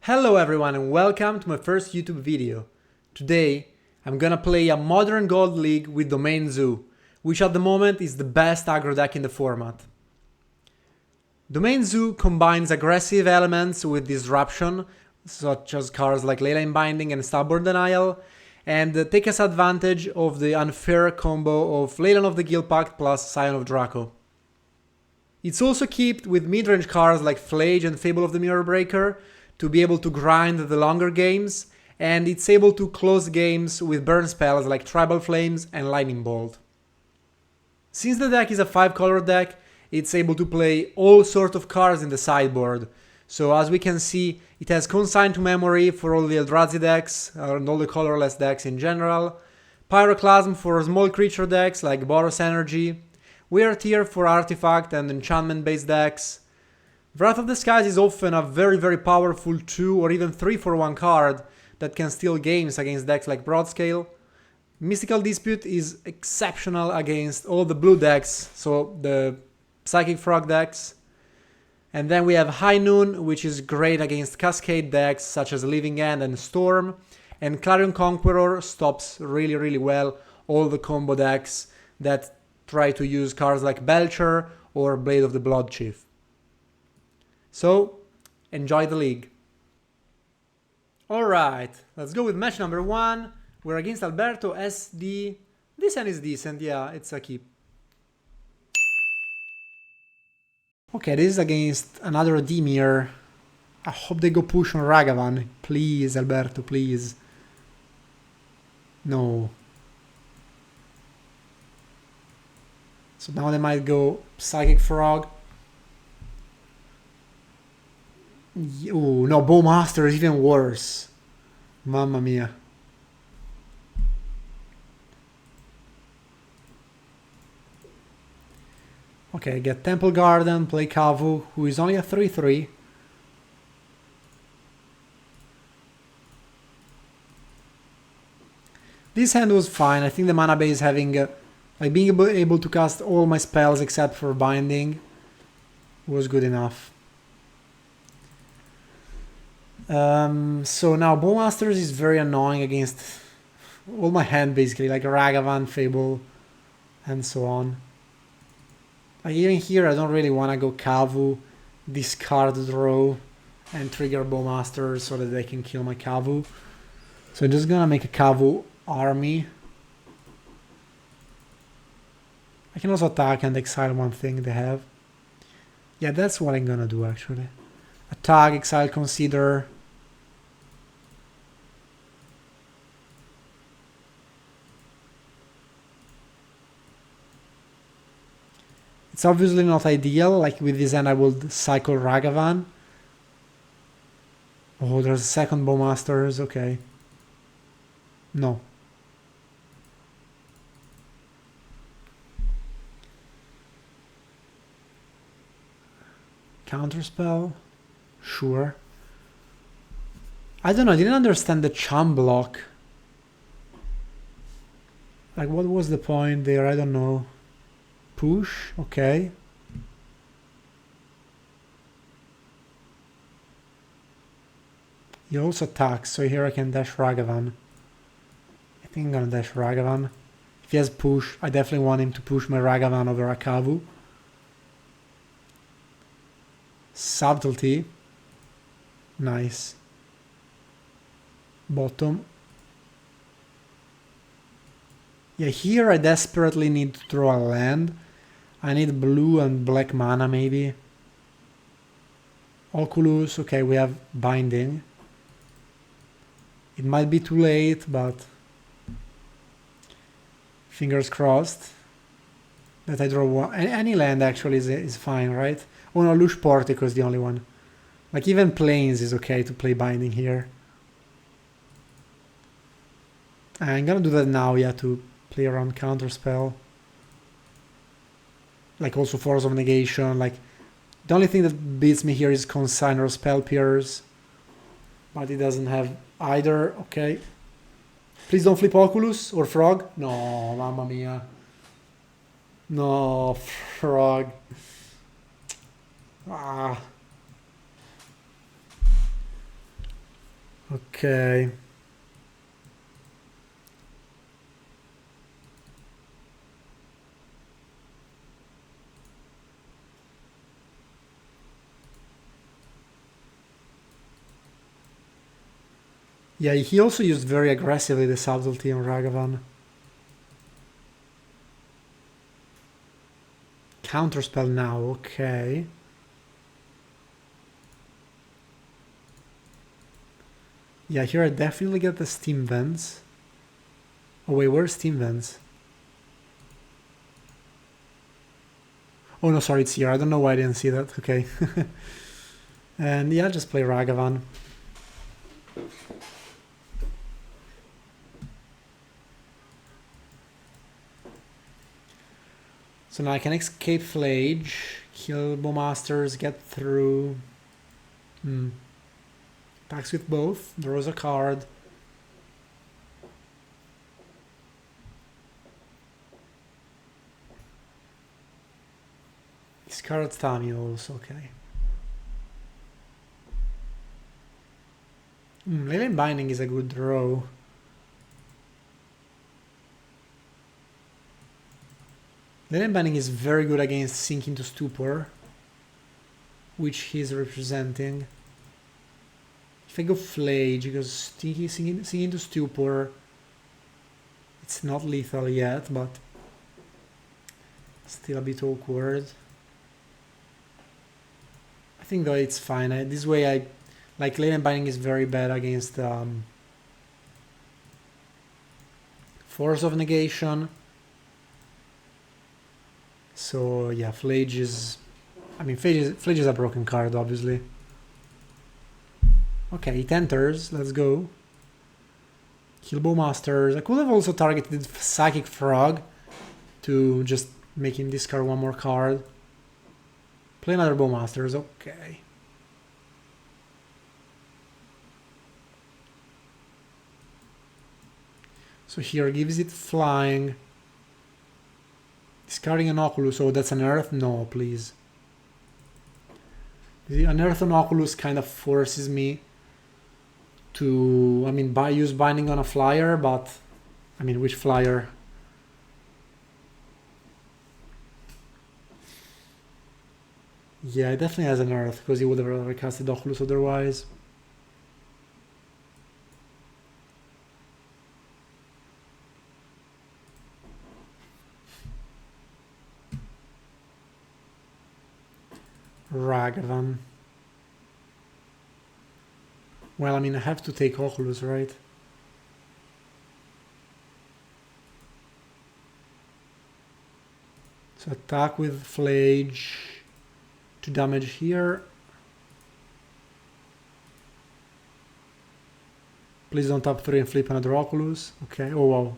Hello everyone and welcome to my first YouTube video. Today I'm gonna play a modern Gold League with Domain Zoo, which at the moment is the best aggro deck in the format. Domain Zoo combines aggressive elements with disruption, such as cards like Leyline Binding and Stubborn Denial, and takes advantage of the unfair combo of Leyline of the Guildpact plus Scion of Draco. It's also equipped with mid-range cards like Phlage and Fable of the Mirror Breaker, to be able to grind the longer games, and it's able to close games with burn spells like Tribal Flames and Lightning Bolt. Since the deck is a 5-color deck, it's able to play all sorts of cards in the sideboard. So as we can see, it has Consign to Memory for all the Eldrazi decks, and all the colorless decks in general, Pyroclasm for small creature decks like Boros Energy, Weird Tier for artifact and enchantment based decks. Wrath of the Skies is often a very powerful 2 or even 3 for 1 card that can steal games against decks like Broodscale. Mystical Dispute is exceptional against all the blue decks, so the Psychic Frog decks. And then we have High Noon, which is great against Cascade decks such as Living End and Storm. And Clarion Conqueror stops really well all the combo decks that try to use cards like Belcher or Blade of the Blood Chief. So, enjoy the league. Alright, let's go with match number 1. We're against Alberto SD. This hand is decent, yeah, it's a keep. Okay, this is against another Dimir. I hope they go push on Ragavan. Please, Alberto, please. No. So now they might go Psychic Frog. Oh no, Bowmaster is even worse. Mamma mia. Okay, get Temple Garden, play Kavu, who is only a 3/3. This hand was fine. I think the mana base having like being able to cast all my spells except for Binding was good enough. So now Bowmasters is very annoying against all my hand basically, like Ragavan, Fable, and so on. Like even here I don't really want to go Kavu, discard draw, and trigger Bowmasters so that they can kill my Kavu. So I'm just gonna make a Kavu army. I can also attack and exile one thing they have. Yeah, that's what I'm gonna do actually. Attack, exile, consider. It's obviously not ideal, like with this hand I would cycle Ragavan. Oh, there's a second Bowmasters, okay. No. Counterspell? Sure. I don't know, I didn't understand the charm block. Like what was the point there? I don't know. Push, okay. He also attacks, so here I can dash Ragavan. I think I'm gonna dash Ragavan. If he has push, I definitely want him to push my Ragavan over a Kavu. Subtlety. Nice. Bottom. Yeah, here I desperately need to draw a land. I need blue and black mana maybe. Oculus, okay, we have Binding. It might be too late, but fingers crossed that I draw one. Any land actually is fine, right? Oh no, Lush Portico is the only one. Like even Plains is okay to play Binding here. I'm gonna do that now, yeah, to play around Counterspell. Like also Force of Negation. Like the only thing that beats me here is Consign or Spell Pierce. But it doesn't have either, okay. Please don't flip Oculus or Frog. No, mamma mia. No, Frog. Ah. Okay. Yeah, he also used very aggressively the subtlety on Ragavan. Counterspell now, okay. Yeah, here I definitely get the Steam Vents. Oh wait, where's Steam Vents? Oh no, sorry, it's here. I don't know why I didn't see that. Okay. And yeah, just play Ragavan. So now I can escape Phlage, kill Bowmasters, get through. Attacks with both, draws a card. Discard Tamios, okay. Leyline Binding is a good draw. Leyline Binding is very good against Sink into Stupor, which he's representing. If I go Phlage, because Sink into Stupor, it's not lethal yet, but still a bit awkward. I think though it's fine. This way like Leyline Binding is very bad against Force of Negation. So yeah, Phlage is... I mean, Phlage is a broken card, obviously. Okay, it enters. Let's go. Kill Bowmasters. I could have also targeted Psychic Frog to just make him discard one more card. Play another Bowmasters. Okay. So here gives it flying. Discarding an Oculus. Oh, that's an Earth? No, please. An Earth on Oculus kind of forces me to, I mean, use Binding on a flyer, but, I mean, which flyer? Yeah, it definitely has an Earth, because he would have recasted Oculus otherwise. Ragavan. Well, I mean, I have to take Oculus, right? So attack with Phlage to damage here. Please don't tap 3 and flip another Oculus. Okay, oh wow.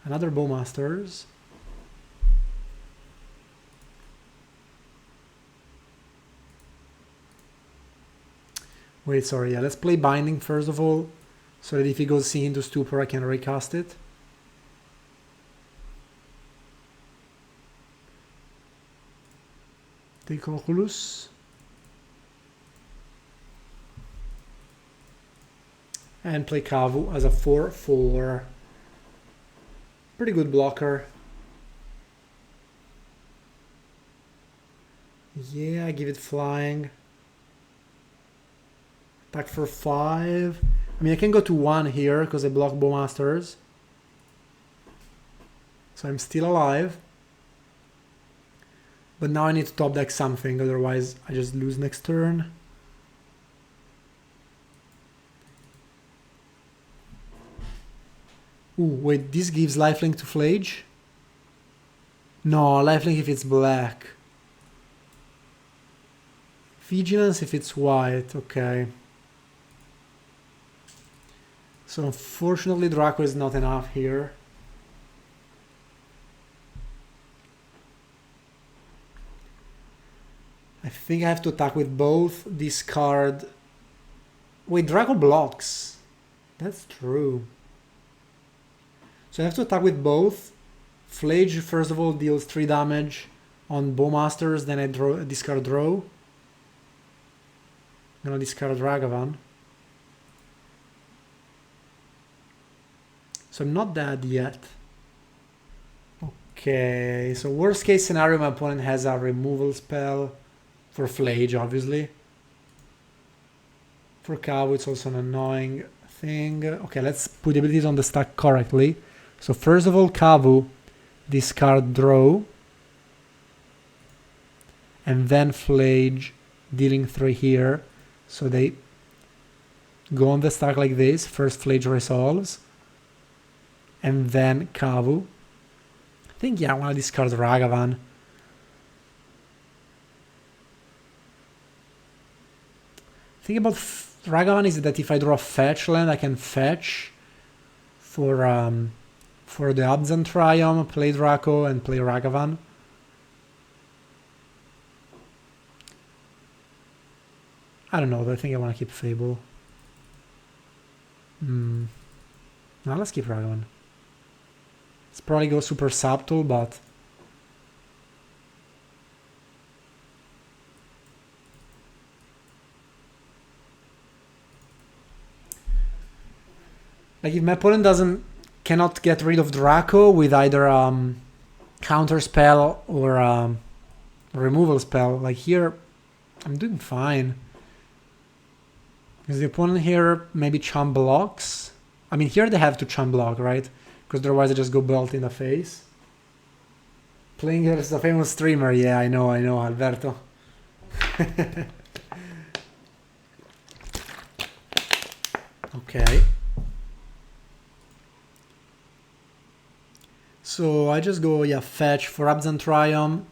Another Bowmasters. Wait, sorry, yeah, let's play Binding first of all, so that if he goes Sink into Stupor, I can recast it. Take Oculus. And play Kavu as a 4/4. Pretty good blocker. Yeah, I give it flying. Attack for 5. I mean, I can go to 1 here because I block Bowmasters. So I'm still alive. But now I need to top deck something, otherwise I just lose next turn. Ooh, wait, this gives lifelink to Phlage? No, lifelink if it's black. Vigilance if it's white, okay. So unfortunately Draco is not enough here. I think I have to attack with both. Discard. Wait, Draco blocks. That's true. So I have to attack with both. Phlage first of all deals 3 damage on Bowmasters, then I discard draw. Then I discard Ragavan. So I'm not dead yet. Okay, so worst case scenario, my opponent has a removal spell for Phlage, obviously. For Kavu, it's also an annoying thing. Okay, let's put the abilities on the stack correctly. So first of all, Kavu, discard draw. And then Phlage, dealing 3 here. So they go on the stack like this. First Phlage resolves. And then Kavu. I think, yeah, I want to discard Ragavan. The thing about Ragavan is that if I draw a fetch land, I can fetch for the Abzan Triome, play Draco, and play Ragavan. I don't know, but I think I want to keep Fable. Now let's keep Ragavan. It's probably go super subtle, but like if my opponent cannot get rid of Draco with either counter spell or removal spell, like here I'm doing fine. Because the opponent here maybe chump blocks. I mean, here they have to chump block, right? Because otherwise I just go belt in the face. Playing as a famous streamer, yeah, I know, Alberto. Okay. So I just go, yeah, fetch for Abzan Triome.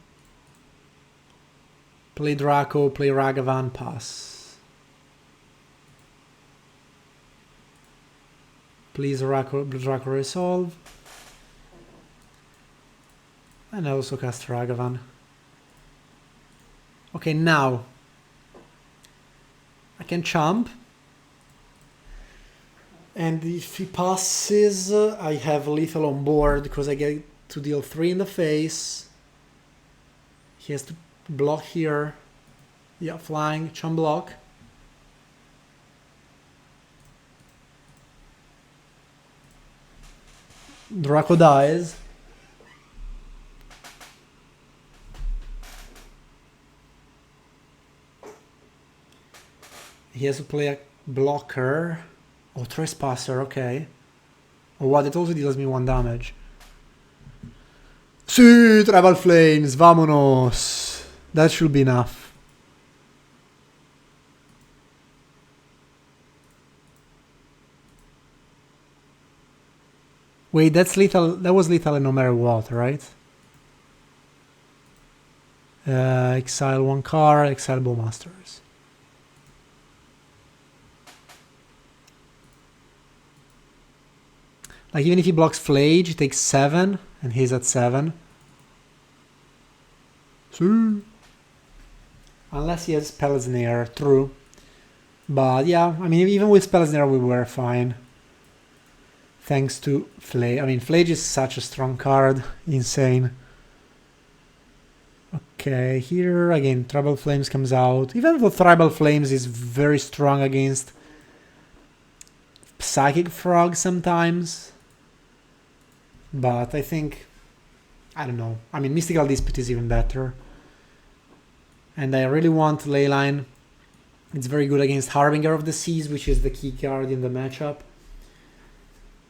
Play Draco, play Ragavan, pass. Please Draco resolve. And I also cast Ragavan. Okay, now I can chump. And if he passes, I have lethal on board because I get to deal 3 in the face. He has to block here. Yeah, flying, chump block. Draco dies. He has to play a blocker. Oh, Trespasser, okay. Oh, what? It also deals me 1 damage. Sí, Tribal Flames, vámonos. That should be enough. Wait, that's lethal. That was lethal no matter what, right? Exile 1 card, exile Bowmasters. Like even if he blocks Phlage, he takes 7, and he's at 7. See? Unless he has Spellsnare, true. But yeah, I mean, even with Spellsnare we were fine. Thanks to Phlage. I mean, Phlage is such a strong card. Insane. Okay, here again, Tribal Flames comes out. Even though Tribal Flames is very strong against Psychic Frog sometimes. But I think, I don't know. I mean, Mystical Dispute is even better. And I really want Leyline. It's very good against Harbinger of the Seas, which is the key card in the matchup.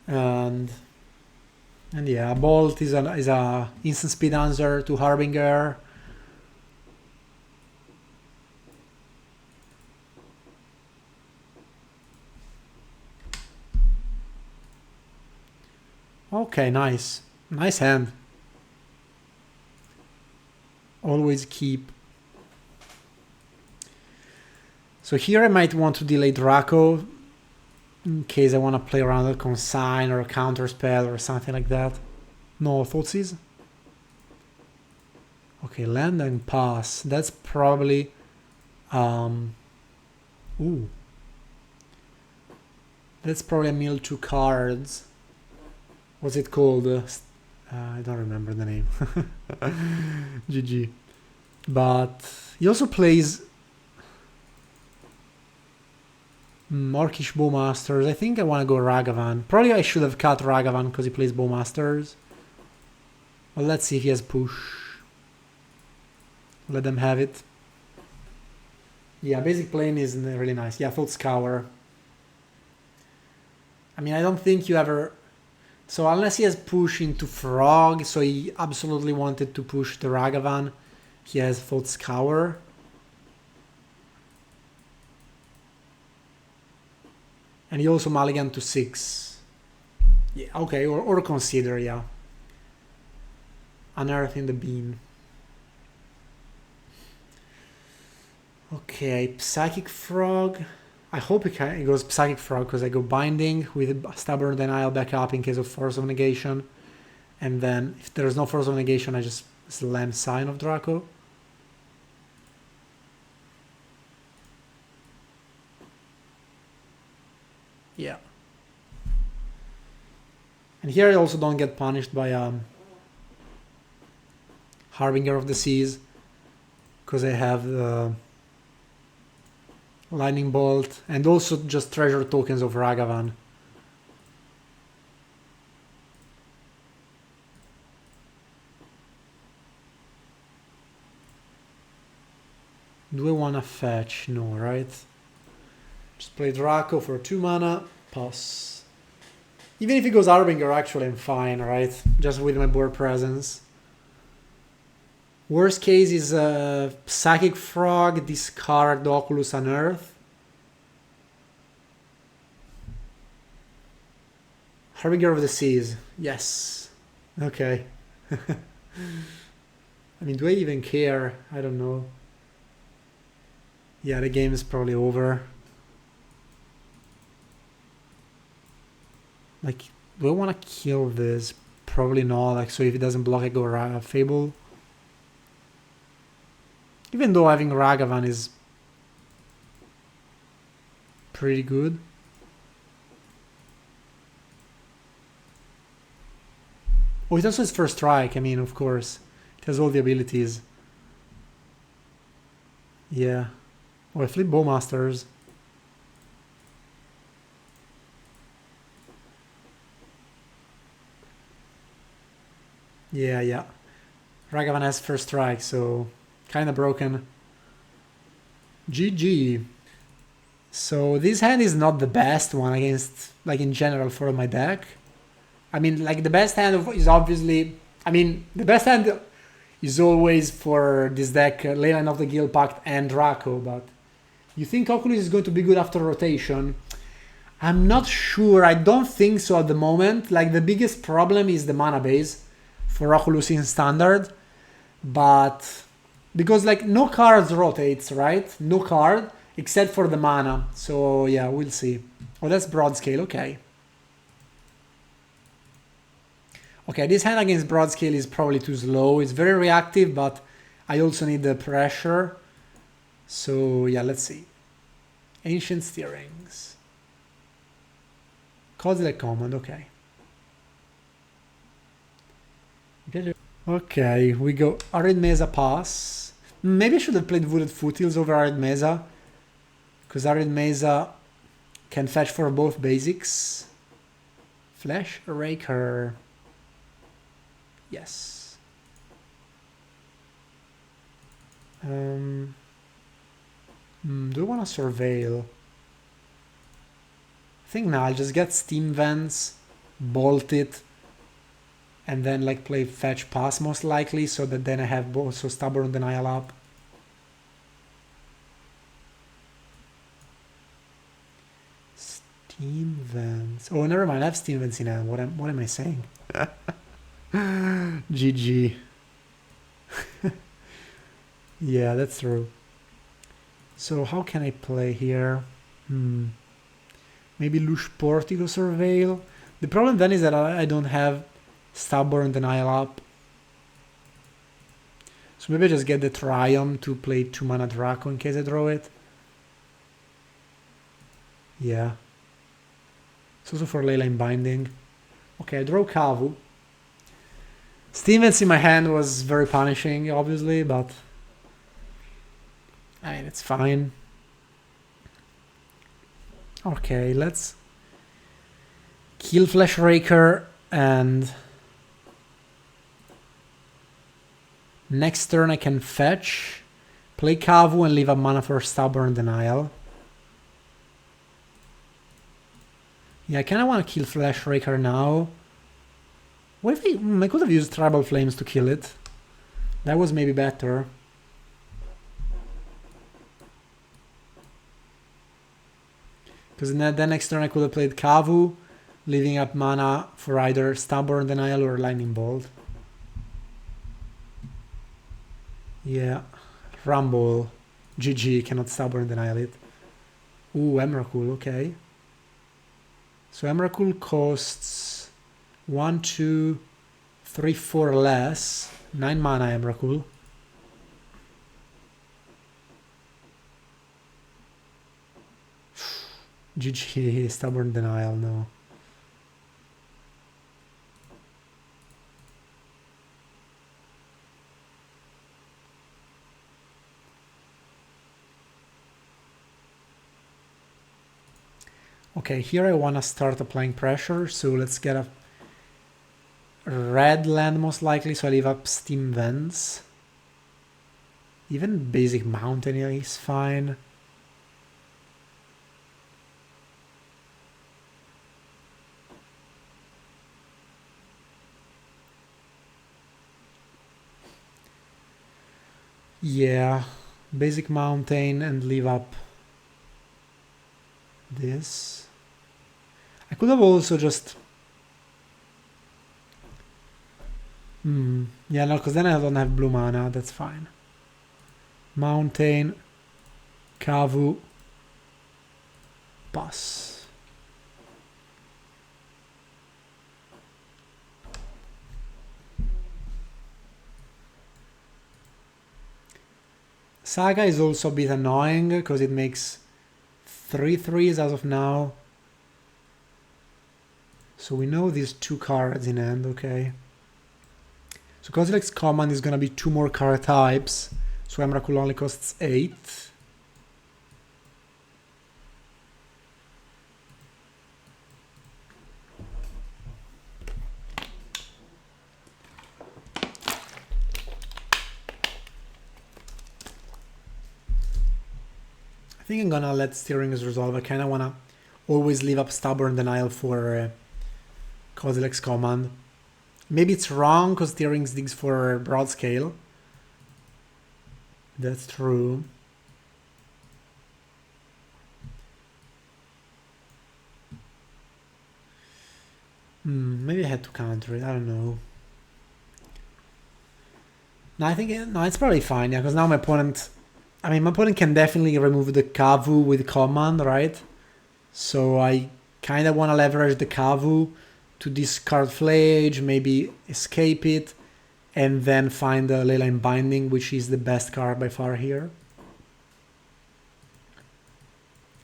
And yeah, Bolt is a instant speed answer to Harbinger. Okay, nice. Nice hand. Always keep. So here I might want to delay Draco in case I want to play around a consign or a counter spell or something like that. No Thoughtseize? Okay, land and pass. That's probably ooh. That's probably a mill 2 cards. What's it called? I don't remember the name. GG. But he also plays Orcish Bowmasters. I think I want to go Ragavan. Probably I should have cut Ragavan because he plays Bowmasters. Well, let's see if he has push. Let them have it. Yeah, basic plane is really nice. Yeah, Thought Scour. I mean, I don't think you ever... So unless he has push into Frog, so he absolutely wanted to push the Ragavan, he has Thought Scour. And he also mulligan to 6. Yeah, okay, or consider, yeah. Unearth in the Bean. Okay, Psychic Frog. I hope it goes Psychic Frog because I go Binding with Stubborn Denial back up in case of Force of Negation. And then if there's no Force of Negation, I just slam Scion of Draco. Yeah. And here I also don't get punished by Harbinger of the Seas because I have the Lightning Bolt and also just treasure tokens of Ragavan. Do I want to fetch? No, right? Just play Draco for 2 mana, pass. Even if he goes Harbinger, actually I'm fine, right? Just with my board presence. Worst case is Psychic Frog, discard Oculus, Unearth. Harbinger of the Seas, yes. Okay. I mean, do I even care? I don't know. Yeah, the game is probably over. Like, do I want to kill this? Probably not. Like, so if it doesn't block, I go Fable. Even though having Ragavan is pretty good. Oh, it also has First Strike. I mean, of course. It has all the abilities. Yeah. Oh, I flip Bowmasters. Yeah. Ragavan has First Strike, so kind of broken. GG. So this hand is not the best one against, like in general for my deck. I mean, like the best hand is obviously, I mean, the best hand is always for this deck, Leyline of the Guildpact and Draco, but you think Oculus is going to be good after rotation? I'm not sure, I don't think so at the moment. Like the biggest problem is the mana base for Oculus in Standard, but because like no cards rotates, right? No card except for the mana. So yeah, we'll see. Oh, that's Broodscale, okay. Okay, this hand against Broodscale is probably too slow. It's very reactive, but I also need the pressure. So yeah, let's see. Ancient Steerings. Kozilek Command, okay. Okay, we go Arid Mesa pass. Maybe I should have played Wooded Foothills over Arid Mesa, because Arid Mesa can fetch for both basics. Flash Raker. Yes. Do I want to Surveil? I think now I'll just get Steam Vents, bolt it, and then like play fetch pass most likely, so that then I have also Stubborn Denial up. Steam Vents. Oh, never mind. I have Steam Vents in hand. What am I saying? GG. Yeah, that's true. So how can I play here? Maybe Lush Portico Surveil. The problem then is that I don't have Stubborn Denial up. So maybe I just get the Triome to play 2 mana Draco in case I draw it. Yeah. It's also for Leyline Binding. Okay, I draw Kavu. Steam in my hand was very punishing, obviously, but I mean, it's fine. Okay, let's kill Flesh Raker and next turn I can fetch, play Kavu and leave a mana for Stubborn Denial. Yeah, I kind of want to kill Flesh Raker now. What if I could have used Tribal Flames to kill it. That was maybe better. Because then next turn I could have played Kavu, leaving up mana for either Stubborn Denial or Lightning Bolt. Yeah, Rumble, GG, cannot Stubborn Denial it. Ooh, Emrakul, okay. So Emrakul costs 1, 2, 3, 4 less. 9 mana Emrakul. GG, Stubborn Denial, no. Okay, here I want to start applying pressure, so let's get a red land most likely, so I leave up Steam Vents. Even basic Mountain is fine. Yeah, basic Mountain and leave up this. I could have also just... yeah, no, because then I don't have blue mana, that's fine. Mountain, Kavu, pass. Saga is also a bit annoying because it makes 3 3s as of now. So we know these 2 cards in hand, okay. So Kozilek's command is gonna be 2 more card types. So Emrakul only costs 8. I think I'm gonna let Steering's resolve. I kinda wanna always leave up Stubborn Denial for Kozilek's command. Maybe it's wrong because Steering's digs for Broodscale. That's true. Maybe I had to counter it, I don't know. No, I think it's probably fine, yeah, because now my opponent... I mean, my opponent can definitely remove the Kavu with command, right? So I kind of want to leverage the Kavu to discard Phlage, maybe escape it, and then find the Leyline Binding, which is the best card by far here.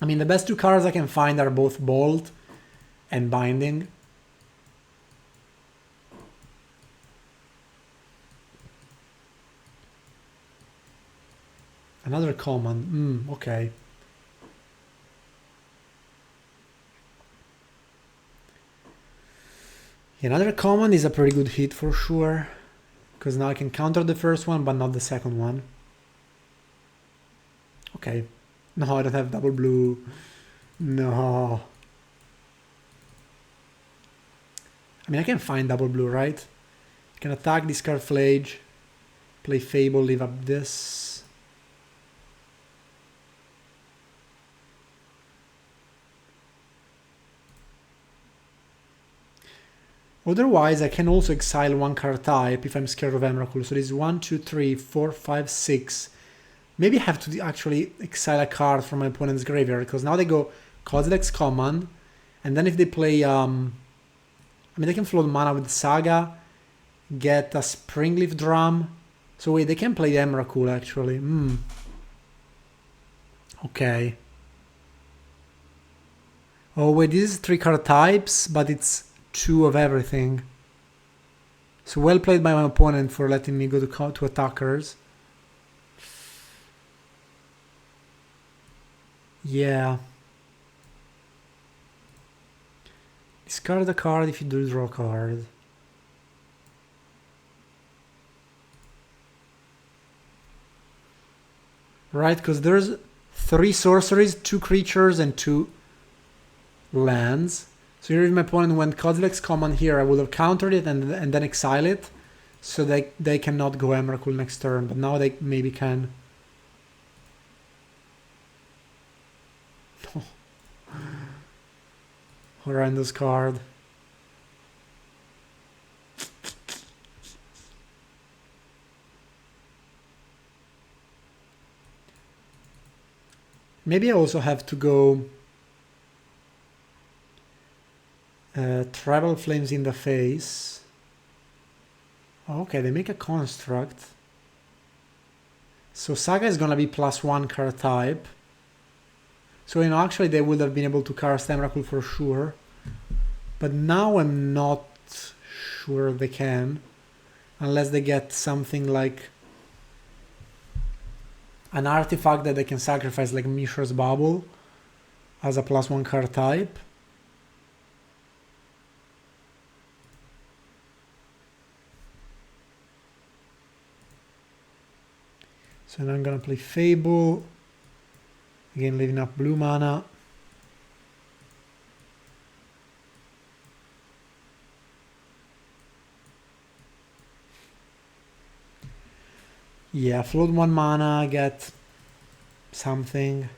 I mean, the best 2 cards I can find are both Bolt and Binding. Another command, okay. Another command is a pretty good hit for sure, because now I can counter the first one, but not the second one. Okay. No, I don't have double blue. No. I mean, I can find double blue, right? I can attack, discard Phlage, play Fable, leave up this. Otherwise, I can also exile 1 card type if I'm scared of Emrakul. So this is 1, 2, 3, 4, 5, 6. Maybe I have to actually exile a card from my opponent's graveyard, because now they go Kozilek's command, and then if they play, I mean, they can float mana with Saga, get a Springleaf Drum. So wait, they can play Emrakul actually. Okay. Oh wait, this is 3 card types, but it's 2 of everything. So well played by my opponent for letting me go to attackers. Yeah. Discard a card if you do draw a card. Right, because there's 3 sorceries, 2 creatures, and 2 lands. So here if my opponent went Kozilek's command here, I would have countered it and then exile it. So they cannot go Emrakul next turn, but now they maybe can. Horrendous card. Maybe I also have to go Tribal Flames in the face. Okay, they make a construct. So Saga is gonna be +1 card type. So, you know, actually they would have been able to cast Emrakul for sure. But now I'm not sure they can. Unless they get something like an artifact that they can sacrifice, like Mishra's Bubble, as a +1 card type. So now I'm gonna play Fable. Again, leaving up blue mana. Yeah, float 1 mana, get something.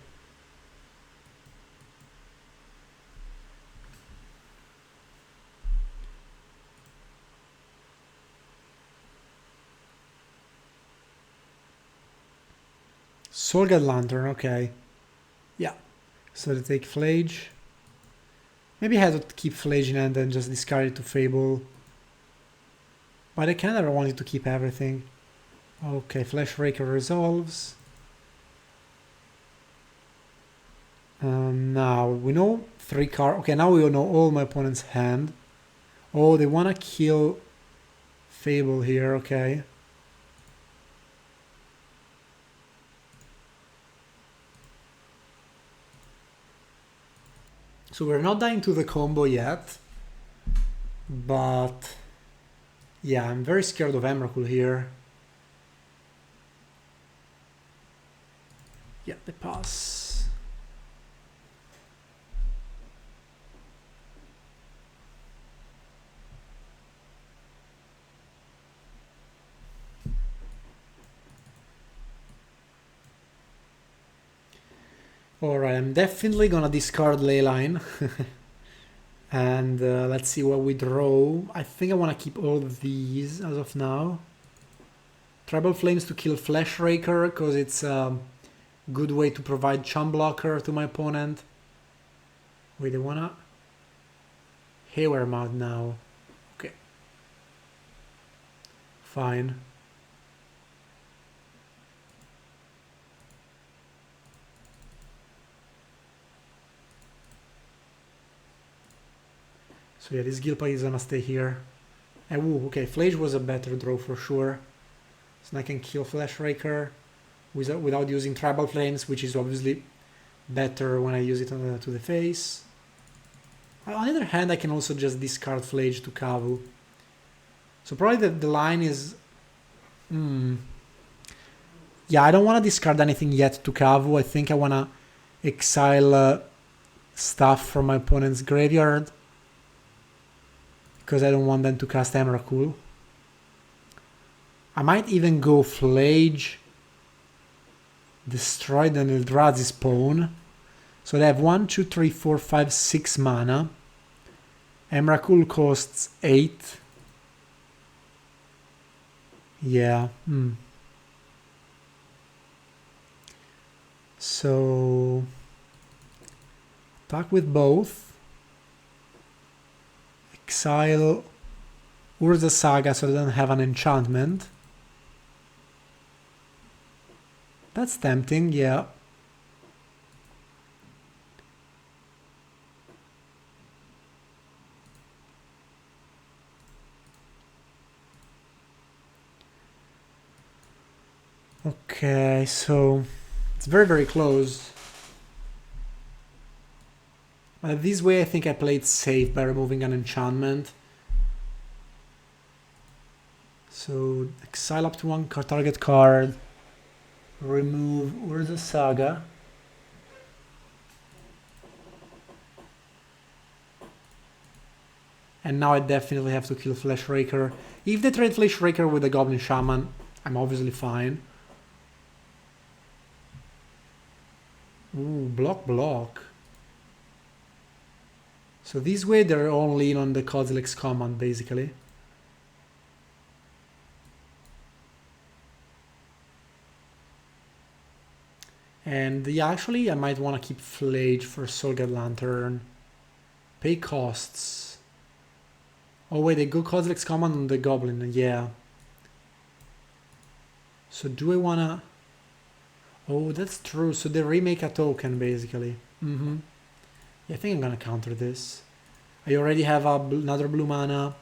Soulguard Lantern, okay. Yeah. So they take Phlage. Maybe I had to keep Phlage in hand and just discard it to Fable. But I kind of wanted to keep everything. Okay, Fleshraker resolves. Now we know 3 cards. Okay, now we know all my opponent's hand. Oh, they want to kill Fable here, okay. So we're not dying to the combo yet. But yeah, I'm very scared of Emrakul here. Yeah, they pass. Alright, I'm definitely gonna discard Leyline. And let's see what we draw. I think I want to keep all of these as of now. Tribal Flames to kill Fleshraker, because it's a good way to provide Chum Blocker to my opponent. Wait, they wanna... Haywire Mouth now. Okay. Fine. So yeah, this Guildpact is gonna stay here. And woo, okay, Phlage was a better draw for sure. So I can kill Fleshraker without using Tribal Flames, which is obviously better when I use it to the face. On the other hand, I can also just discard Phlage to Kavu. So probably the line is... Yeah, I don't want to discard anything yet to Kavu. I think I want to exile stuff from my opponent's graveyard, because I don't want them to cast Emrakul. I might even go Phlage, destroy the Eldrazi spawn. So they have 1, 2, 3, 4, 5, 6 mana. Emrakul costs 8. Yeah. So attack with both. Exile Urza Saga so they don't have an enchantment. That's tempting, yeah. Okay, so it's very, very close. This way I think I played safe by removing an enchantment. So exile up to one target card, remove Urza Saga. And now I definitely have to kill Flesh Raker. If they trade Flesh Raker with the Goblin Shaman, I'm obviously fine. Ooh, block. So this way they're all in on the Kozilek's command, basically. And yeah, actually I might want to keep Phlage for Soulguard Lantern. Pay costs. Oh wait, they go Kozilek's command on the Goblin, yeah. So do I wanna... Oh, that's true, so they remake a token, basically. Yeah, I think I'm gonna counter this. I already have another blue mana.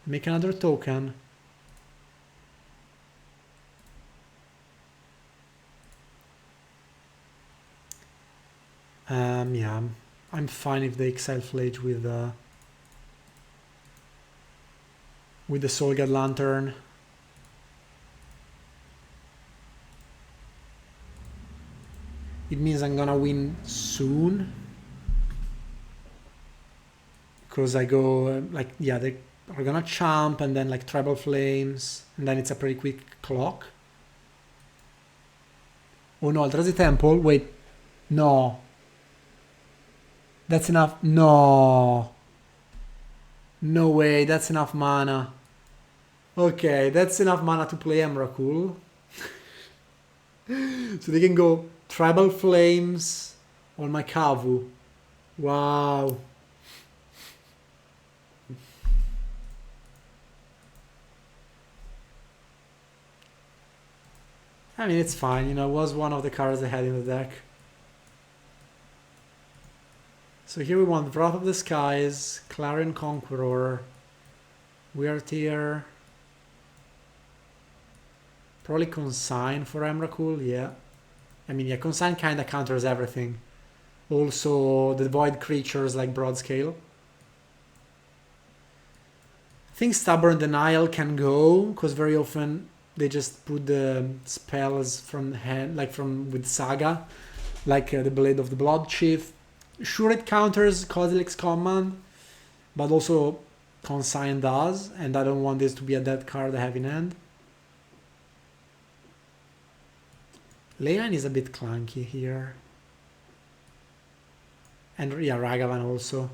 Make another token. Yeah, I'm fine if they exile Phlage with the Soulguard Lantern. It means I'm gonna win soon. Because I go, like, yeah, they are gonna champ and then like Tribal Flames, and then it's a pretty quick clock. Oh no, Eldrazi Temple, wait, no. That's enough, no. No way, that's enough mana. Okay, that's enough mana to play Emrakul. So they can go Tribal Flames on my Kavu. Wow. I mean, it's fine, you know, it was one of the cards I had in the deck. So here we want Wrath of the Skies, Clarion Conqueror, Weird Tear, probably Consign for Emrakul, yeah. I mean, yeah, Consign kinda counters everything. Also, the void creatures like Broodscale. I think Stubborn Denial can go, because very often they just put the spells from hand, like with Saga, like the Blade of the Blood Chief. Sure, it counters Kozilek's command, but also Consign does, and I don't want this to be a dead card I have in hand. Leyline is a bit clunky here. And yeah, Ragavan also.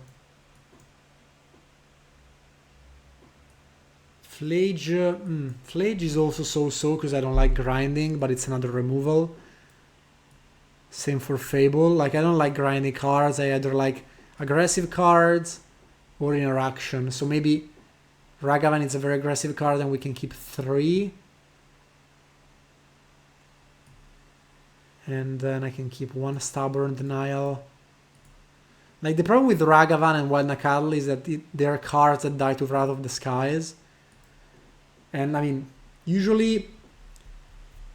Phlage, Phlage is also so-so because I don't like grinding, but it's another removal. Same for Fable. Like, I don't like grinding cards. I either like aggressive cards or interaction. So maybe Ragavan is a very aggressive card and we can keep 3. And then I can keep 1 Stubborn Denial. Like, the problem with Ragavan and Wild Nacatl is that they are cards that die to Wrath of the Skies. And I mean, usually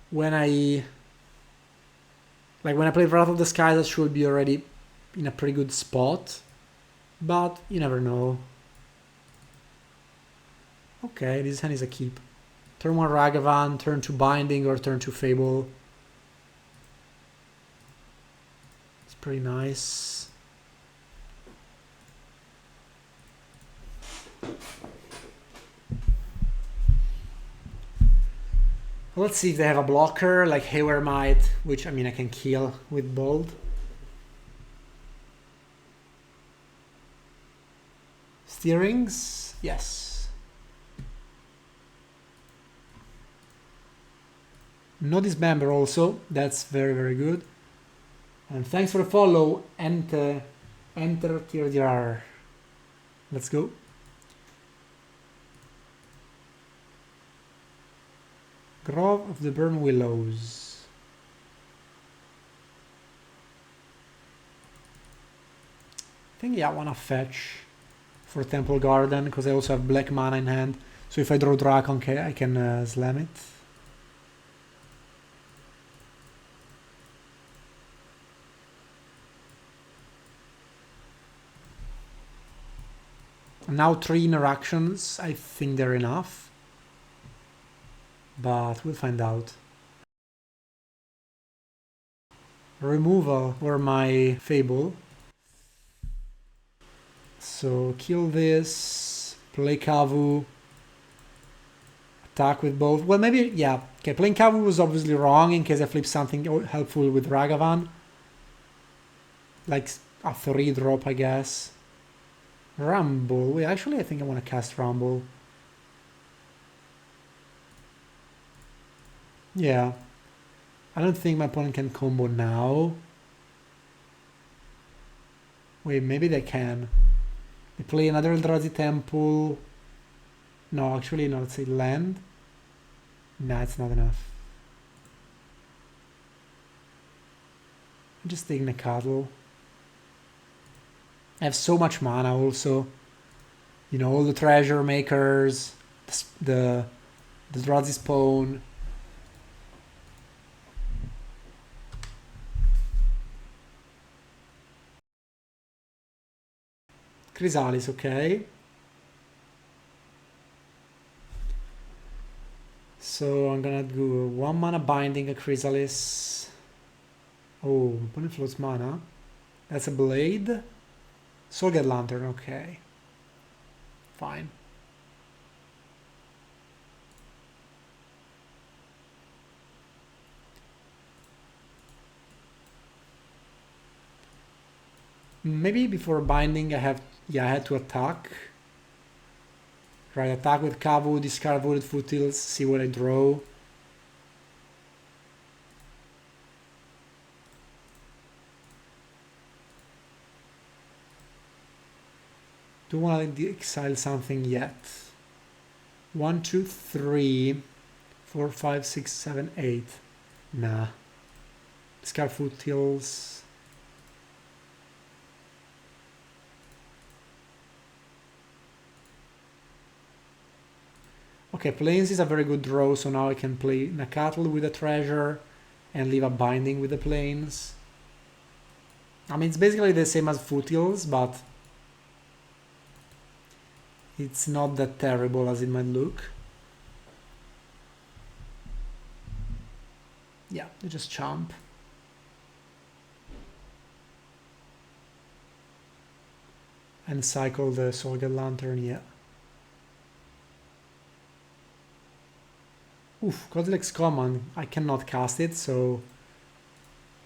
when I play Wrath of the Skies, I should be already in a pretty good spot. But you never know. Okay, this hand is a keep. Turn 1 Ragavan, turn 2 Binding, or turn 2 Fable. It's pretty nice. Let's see if they have a blocker like Haywire Might, which I mean I can kill with Bold. Steerings, yes. No Dismember also, that's very, very good. And thanks for the follow, enter TRDR. Let's go. Grove of the Burn Willows. I think, yeah, I want to fetch for Temple Garden because I also have black mana in hand. So if I draw Dracon, I can slam it. Now 3 interactions, I think they're enough. But we'll find out. Removal or my Fable. So kill this, play Kavu, attack with both. Well, maybe, yeah. Okay, playing Kavu was obviously wrong in case I flip something helpful with Ragavan. Like a 3-drop, I guess. Rumble. Wait, actually, I think I want to cast Rumble. Yeah. I don't think my opponent can combo now. Wait, maybe they can. They play another Eldrazi Temple. No, actually, no, let's say land. Nah, it's not enough. Just take Nacatl. I have so much mana also. You know, all the treasure makers, the Eldrazi spawn. Chrysalis, okay. So I'm gonna do 1 mana binding a Chrysalis. Oh, opponent floats mana. That's a blade. Soulgate Lantern, okay. Fine. Maybe before binding I had to attack. Right, attack with Kavu, discard Voided Foothills, see what I draw. Don't want to exile something yet. 1, 2, 3, 4, 5, 6, 7, 8. Nah. Discard Foothills. Okay, Plains is a very good draw, so now I can play Nacatl with a treasure and leave a binding with the Plains. I mean, it's basically the same as Foothills, but it's not that terrible as it might look. Yeah, they just chomp. And cycle the Soulgate Lantern, yeah. Oof, Godlex common. I cannot cast it, so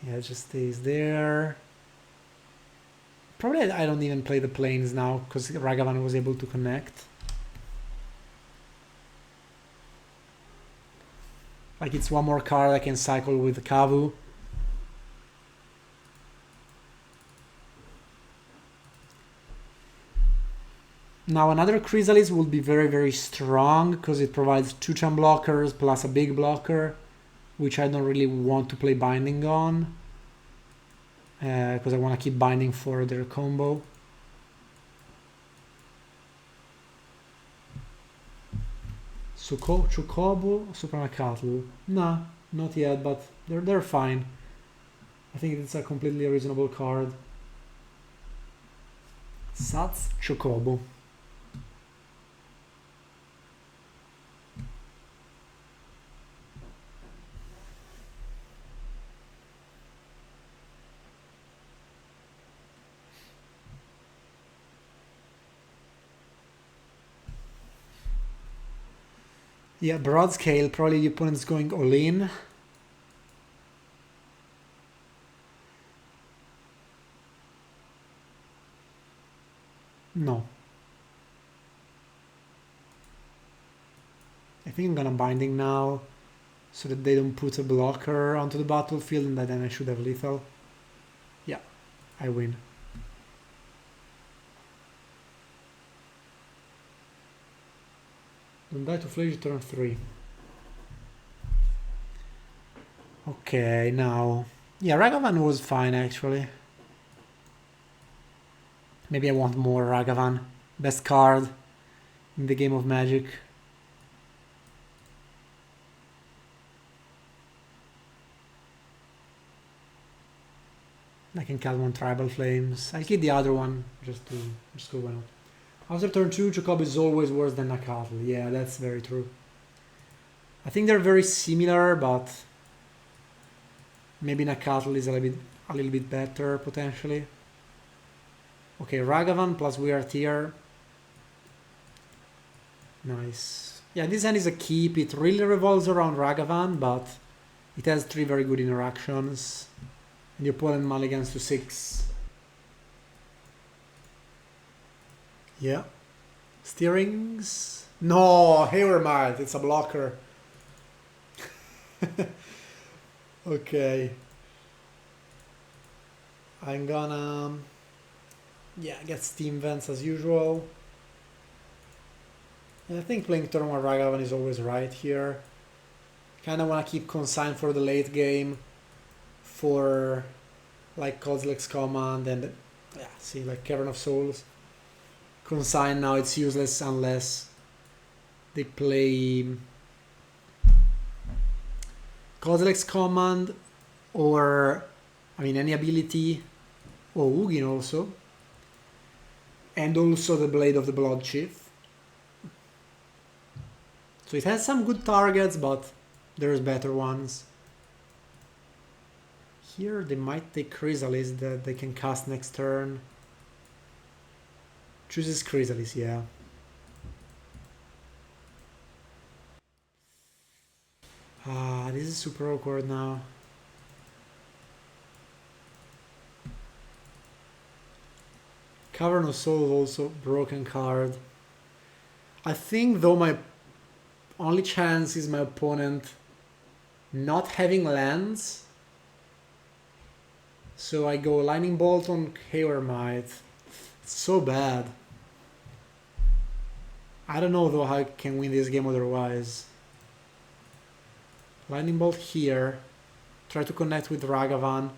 yeah, it just stays there. Probably I don't even play the Plains now because Ragavan was able to connect. Like it's one more card I can cycle with Kavu. Now another Chrysalis will be very, very strong because it provides 2 chump blockers plus a big blocker, which I don't really want to play binding on because I want to keep binding for their combo. Chocobo, Super Nacatl. Nah, not yet, but they're fine. I think it's a completely reasonable card. Sats Chocobo. Yeah, Broodscale, probably the opponent's going all in. No. I think I'm gonna binding now so that they don't put a blocker onto the battlefield and then I should have lethal. Yeah, I win. Don't die to Phlage turn 3. Okay, now... Yeah, Ragavan was fine actually. Maybe I want more Ragavan. Best card in the game of Magic. I can cast one Tribal Flames. I'll keep the other one just go well. After turn 2, Chocobo is always worse than Nacatl. Yeah, that's very true. I think they're very similar, but maybe Nacatl is a little bit better, potentially. Okay, Ragavan plus we are tier. Nice. Yeah, this hand is a keep. It really revolves around Ragavan, but it has 3 very good interactions. And the opponent mulligans to 6. Yeah. Steerings. No, Havermite. It's a blocker. Okay. I'm gonna... yeah, get Steam Vents as usual. And I think playing turn 1 Ragavan is always right here. Kinda wanna keep Consign for the late game. For like Kozilek's Command and... yeah, see, like Cavern of Souls. Consign now, it's useless unless they play Kozilek's Command or, I mean, any ability, or Ugin also, and also the Blade of the Blood Chief. So it has some good targets, but there's better ones. Here they might take Chrysalis that they can cast next turn. Chooses Chrysalis, yeah. Ah, this is super awkward now. Cavern of Souls also, broken card. I think though my only chance is my opponent not having lands. So I go Lightning Bolt on Havermite. It's so bad. I don't know though how I can win this game otherwise. Lightning Bolt here. Try to connect with Ragavan.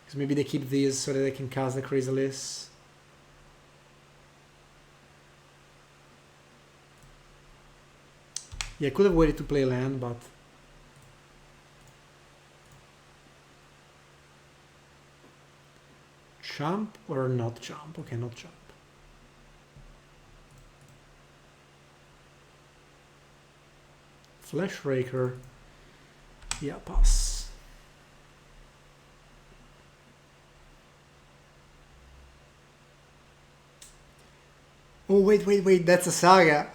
Because maybe they keep these so that they can cast the Chrysalis. Yeah, I could have waited to play land, but... Jump or not jump? Okay, not jump. Flash Raker. Yeah, pass. Oh, wait, that's a saga.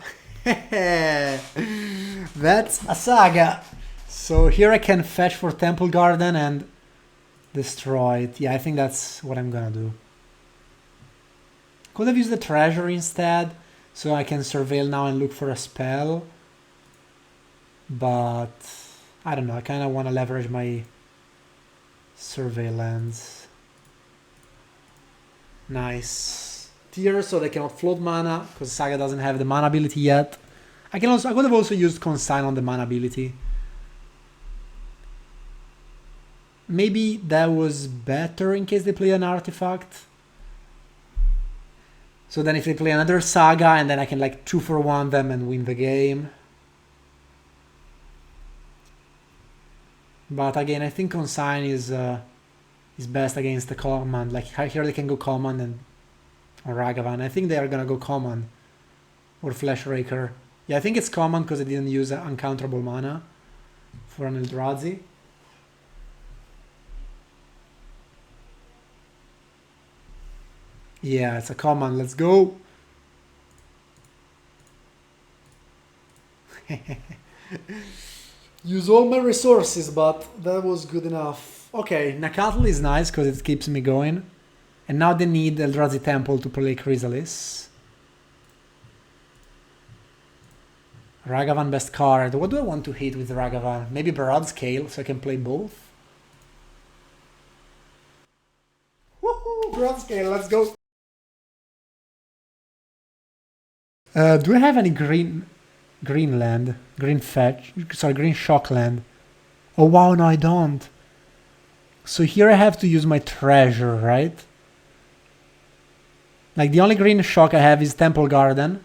That's a saga. So here I can fetch for Temple Garden and destroy it. Yeah, I think that's what I'm gonna do. Could have used the treasure instead, so I can surveil now and look for a spell. But I don't know, I kind of want to leverage my surveillance. Nice. Tier, so they cannot float mana, because Saga doesn't have the mana ability yet. I could have also used Consign on the mana ability. Maybe that was better in case they play an artifact. So then if they play another Saga, and then I can like 2-for-1 them and win the game. But again, I think Consign is best against the command. Like here they can go command and or Ragavan. I think they are gonna go command or Flash Raker. Yeah, I think it's command because they didn't use uncounterable mana for an Eldrazi. Yeah, it's a command. Let's go. Use all my resources, but that was good enough. Okay, Nacatl is nice because it keeps me going. And now they need Eldrazi Temple to play Chrysalis. Ragavan best card. What do I want to hit with Ragavan? Maybe Broodscale so I can play both? Woohoo! Broodscale, let's go! Do I have any green land? Green fetch? Sorry, green shock land. Oh wow, no I don't. So here I have to use my treasure, right? Like the only green shock I have is Temple Garden.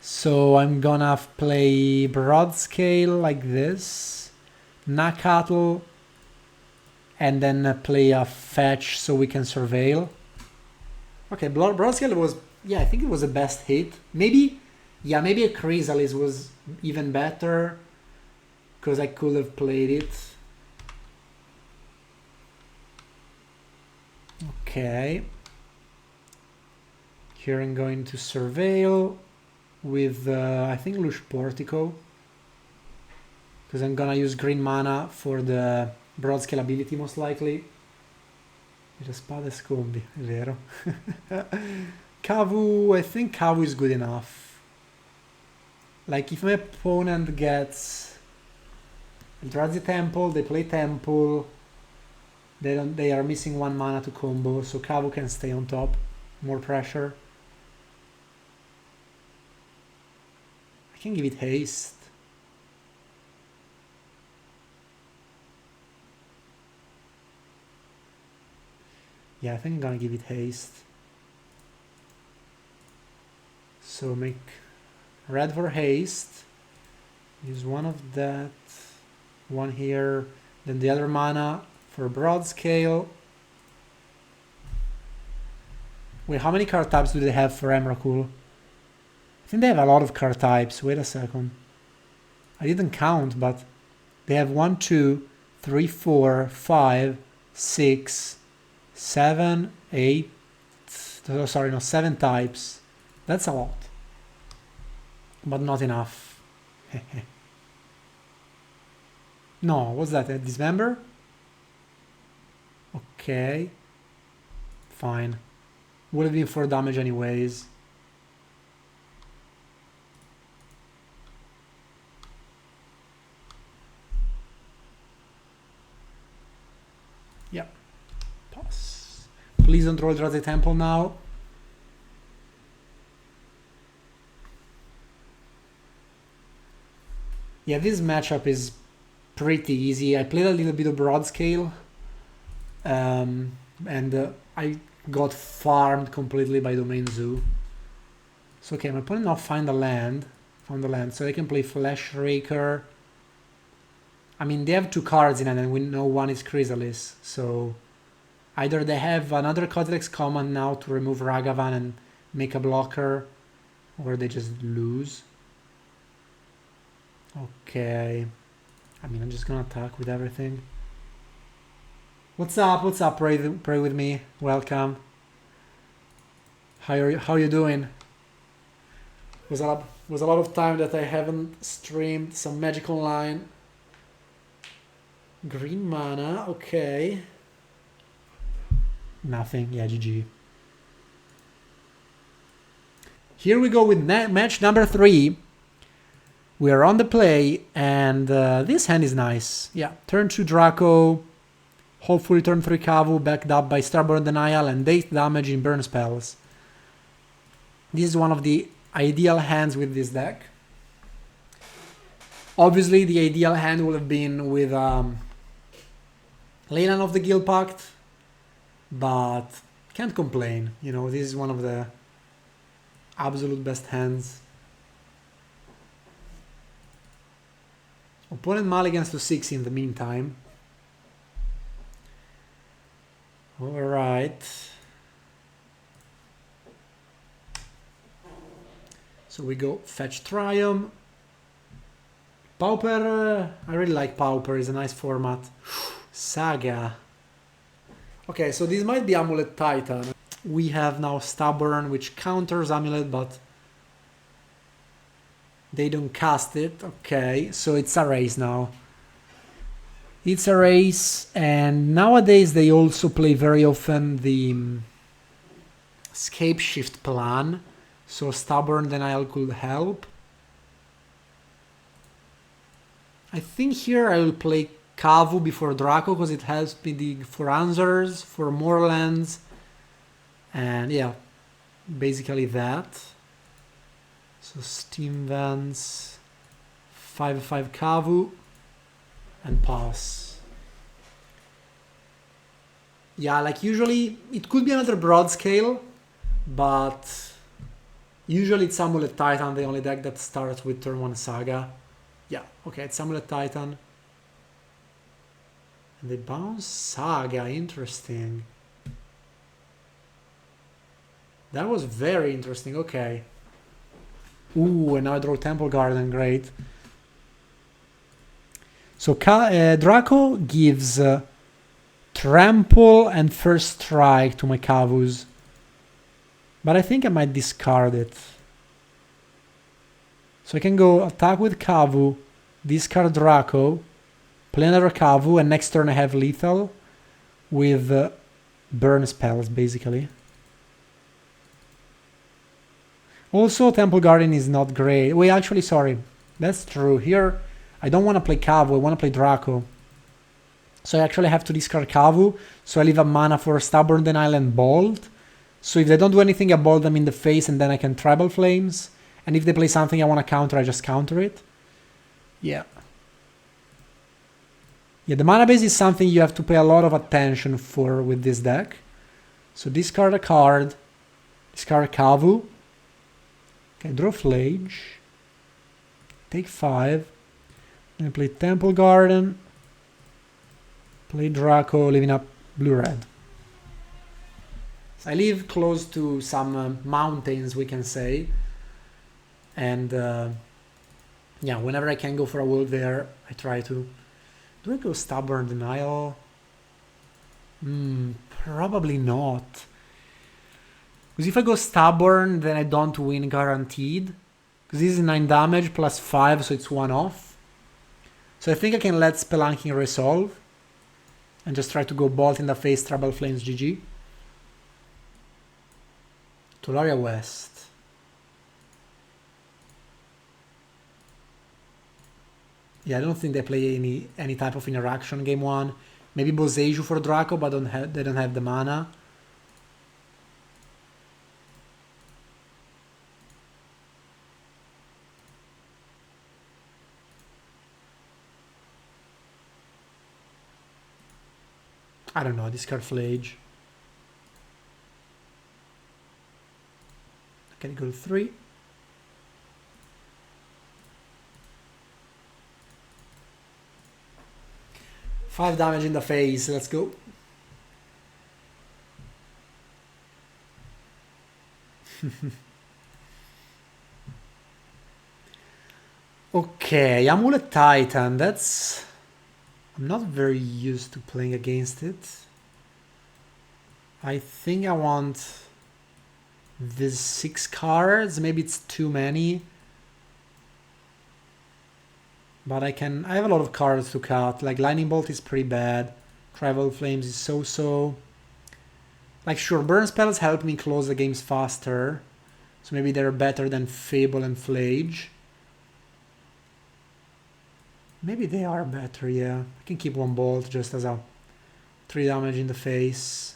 So I'm gonna play Broodscale like this. Nacatl. And then play a fetch so we can surveil. Okay, Broodscale was, yeah, I think it was the best hit. Maybe, yeah, maybe a Chrysalis was even better because I could have played it. Okay. Here I'm going to Surveil with, I think, Lush Portico. Because I'm gonna use green mana for the Broodscale ability most likely. Le spade scombi, è vero. Kavu, I think Kavu is good enough. Like if my opponent gets Eldrazi Temple, they play Temple, they are missing 1 mana to combo, so Kavu can stay on top. More pressure. I can give it haste. Yeah, I think I'm gonna give it haste. So make red for haste. Use one of that, one here, then the other mana for Broodscale. Wait, how many card types do they have for Emrakul? I think they have a lot of card types. Wait a second. I didn't count, but they have 1, 2, 3, 4, 5, 6, 7, 8, oh, sorry, no, 7 types. That's a lot. But not enough. No, what's that? A Dismember? Okay. Fine. Would have been 4 damage anyways. Yep. Pass. Please don't roll Eldrazi Temple now. Yeah, this matchup is pretty easy. I played a little bit of Broodscale, and I got farmed completely by Domain Zoo. So okay, my opponent now found the land, so I can play Flash Raker. I mean, they have 2 cards in it, and we know one is Chrysalis, so either they have another Codex command now to remove Ragavan and make a blocker, or they just lose. Okay. I mean, I'm just gonna attack with everything. What's up? What's up? Pray with me. Welcome. How are you doing? Was a lot of time that I haven't streamed some Magic Online. Green mana. Okay. Nothing. Yeah, GG. Here we go with match number 3. We are on the play, and this hand is nice. Yeah, turn 2 Draco, hopefully turn 3 Kavu, backed up by Stubborn Denial and 8 damage in burn spells. This is one of the ideal hands with this deck. Obviously, the ideal hand would have been with Leyline of the Guildpact, but can't complain. You know, this is one of the absolute best hands. Opponent mulligans to 6 in the meantime. Alright. So we go fetch Triome. Pauper, I really like Pauper, it's a nice format. Saga. Okay, so this might be Amulet Titan. We have now Stubborn, which counters Amulet, but they don't cast it. Okay, so it's a race now. It's a race, and nowadays they also play very often the Scape Shift plan, so Stubborn Denial could help. I think here I will play Kavu before Draco because it helps me for answers, for more lands, and yeah, basically that. So Steam Vents, 5/5 Kavu, and pass. Yeah, like usually it could be another Broodscale, but usually it's Amulet Titan, the only deck that starts with turn 1 Saga. Yeah, okay, it's Amulet Titan. And they bounce Saga, interesting. That was very interesting, okay. Ooh, and now I draw Temple Garden, great. So Draco gives Trample and First Strike to my Kavus. But I think I might discard it. So I can go attack with Kavu, discard Draco, play another Kavu, and next turn I have lethal with burn spells, basically. Also, Temple Garden is not great. Wait, actually, sorry. That's true. Here, I don't want to play Kavu, I want to play Draco. So I actually have to discard Kavu, so I leave a mana for Stubborn Denial and Bolt. So if they don't do anything, I bolt them in the face and then I can Tribal Flames. And if they play something I want to counter, I just counter it. Yeah. Yeah, the mana base is something you have to pay a lot of attention for with this deck. So discard a card, discard Kavu. Okay, draw Phlage. Take 5. And play Temple Garden. Play Draco, leaving up blue-red. I live close to some mountains, we can say. And yeah, whenever I can go for a walk there, I try to. Do I go Stubborn Denial? Probably not. Because if I go Stubborn, then I don't win guaranteed. Because this is 9 damage plus 5, so it's 1 off. So I think I can let Spelunking resolve. And just try to go Bolt in the face, Tribal Flames, GG. Tolaria West. Yeah, I don't think they play any type of interaction game 1. Maybe Boseiju for Draco, but they don't have the mana. I don't know, discard Phlage. I can go to 3. Five damage in the face, let's go. Okay, Amulet Titan, that's... I'm not very used to playing against it. I think I want these 6 cards, maybe it's too many. But I have a lot of cards to cut, like Lightning Bolt is pretty bad, Tribal Flames is so-so. Like sure, burn spells help me close the games faster, so maybe they're better than Fable and Phlage. Maybe they are better, yeah. I can keep 1 Bolt just as a 3 damage in the face.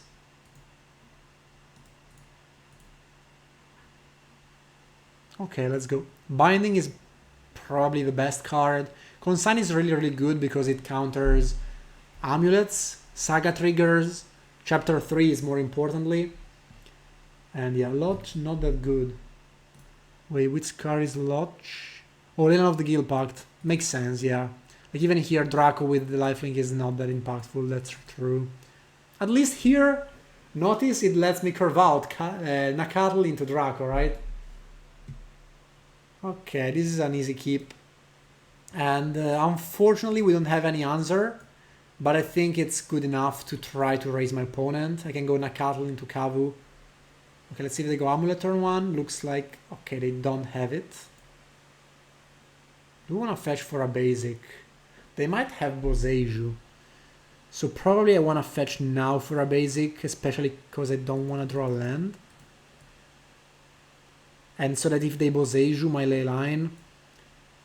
Okay, let's go. Binding is probably the best card. Consign is really good because it counters amulets, saga triggers, chapter 3 is more importantly. And yeah, Lodge not that good. Wait, which card is Lodge? Oh, Leyline of the Guildpact. Makes sense, yeah. Like even here, Draco with the lifelink is not that impactful, that's true. At least here, notice it lets me curve out Nacatl into Draco, right? Okay, this is an easy keep. And unfortunately we don't have any answer, but I think it's good enough to try to raise my opponent. I can go Nacatl into Kavu. Okay, let's see if they go Amulet turn 1. Looks like, okay, they don't have it. Do we want to fetch for a basic? They might have Boseiju. So probably I want to fetch now for a basic, especially because I don't want to draw a land. And so that if they Boseiju my Leyline,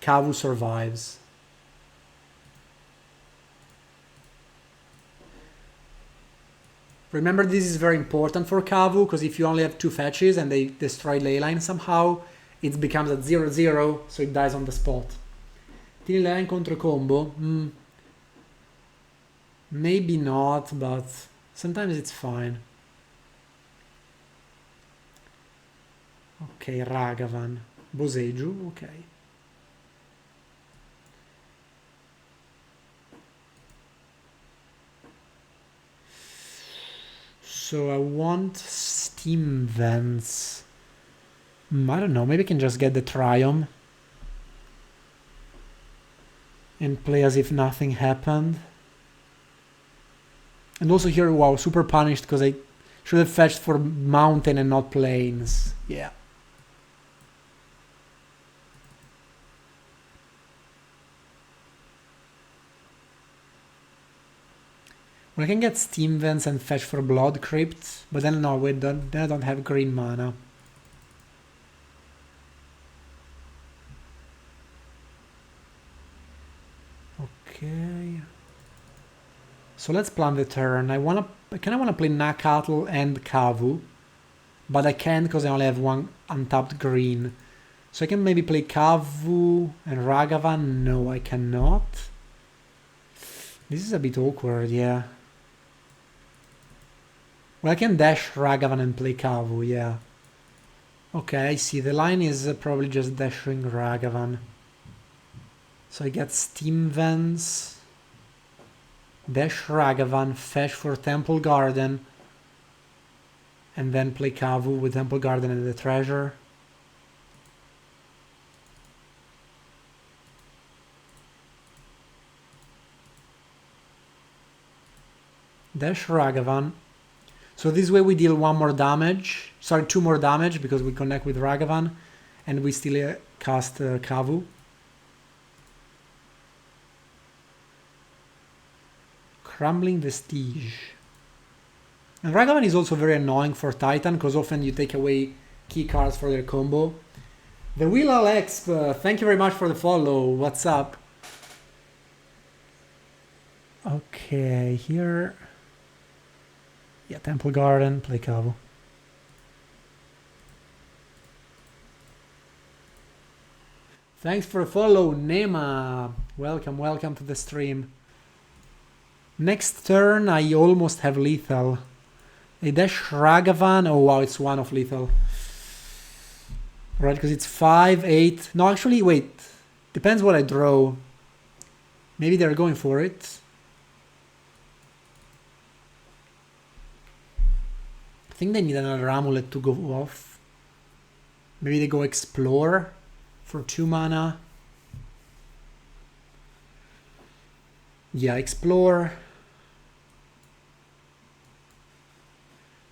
Kavu survives. Remember, this is very important for Kavu, because if you only have 2 fetches and they destroy Leyline somehow, it becomes at 0-0, so it dies on the spot. Tieni Leyline contro combo? Maybe not, but sometimes it's fine. Okay, Ragavan. Boseiju, okay. So I want Steam Vents. I don't know, maybe I can just get the Triome and play as if nothing happened. And also here, wow, super punished because I should have fetched for mountain and not plains. Yeah. Well, I can get Steam Vents and fetch for Blood Crypt, but then no, wait, then I don't have green mana. Okay. So let's plan the turn. I kinda wanna play Nacatl and Kavu, but I can't because I only have one untapped green. So I can maybe play Kavu and Ragavan. No, I cannot. This is a bit awkward, yeah. Well, I can dash Ragavan and play Kavu, yeah. Okay, I see. The line is probably just dashing Ragavan. So I get Steam Vents, dash Ragavan, fetch for Temple Garden, and then play Kavu with Temple Garden and the treasure. Dash Ragavan. So this way we deal 1 more damage, sorry, 2 more damage because we connect with Ragavan, and we still cast Kavu. Crumbling Vestige. And Ragavan is also very annoying for Titan because often you take away key cards for their combo. The Will Alex, thank you very much for the follow. What's up? Okay, here. Yeah, Temple Garden, play Kavu. Thanks for the follow, Nema. Welcome, welcome to the stream. Next turn, I almost have lethal. I dash Ragavan. Oh wow, it's 1 of lethal. Right, because it's 5, 8. No, actually, wait. Depends what I draw. Maybe they're going for it. I think they need another Amulet to go off. Maybe they go Explore for 2 mana. Yeah, Explore.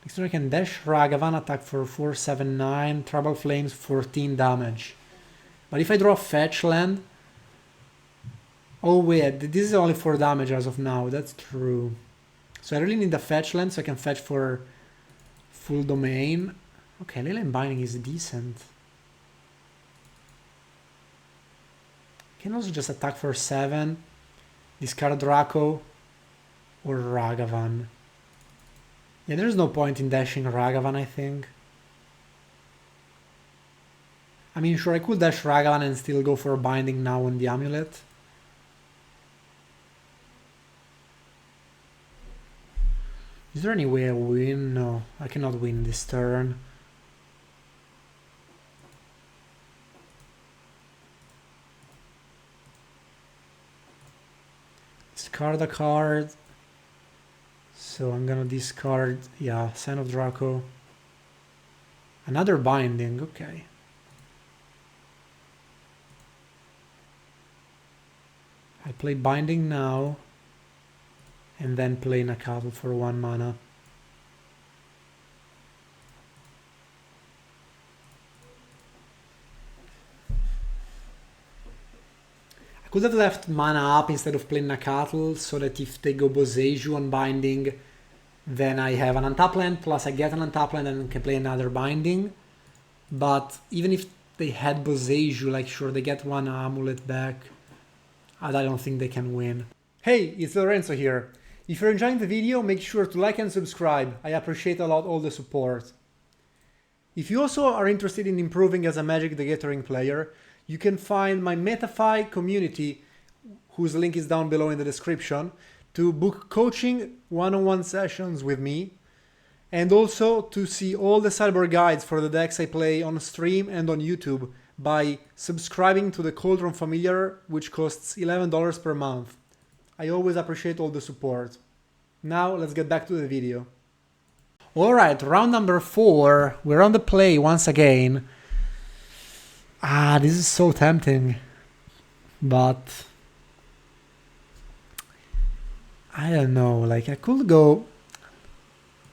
Next turn I can dash Ragavan, attack for 4, 7, 9, Trouble Flames, 14 damage. But if I draw Fetch Land... Oh wait, this is only 4 damage as of now, that's true. So I really need the Fetch Land so I can fetch for full domain. Okay, Leyline Binding is decent. I can also just attack for 7, discard Draco, or Ragavan. Yeah, there's no point in dashing Ragavan, I think. I mean, sure, I could dash Ragavan and still go for Binding now on the Amulet. Is there any way I win? No, I cannot win this turn. Discard a card. So I'm gonna discard, yeah, Scion of Draco. Another Binding, okay. I play Binding now, and then play Nacatl for 1 mana. I could have left mana up instead of playing Nacatl, so that if they go Boseiju on Binding, then I have an untap land, plus I get an untap land and can play another Binding. But even if they had Boseiju, like sure, they get 1 Amulet back, I don't think they can win. Hey, it's Lorenzo here. If you're enjoying the video, make sure to like and subscribe. I appreciate a lot all the support. If you also are interested in improving as a Magic the Gathering player, you can find my Metafy community, whose link is down below in the description, to book coaching one-on-one sessions with me, and also to see all the sideboard guides for the decks I play on stream and on YouTube by subscribing to the Cauldron Familiar, which costs $11 per month. I always appreciate all the support. Now let's get back to the video. Alright, round number 4. We're on the play once again. This is so tempting. But I don't know, like I could go...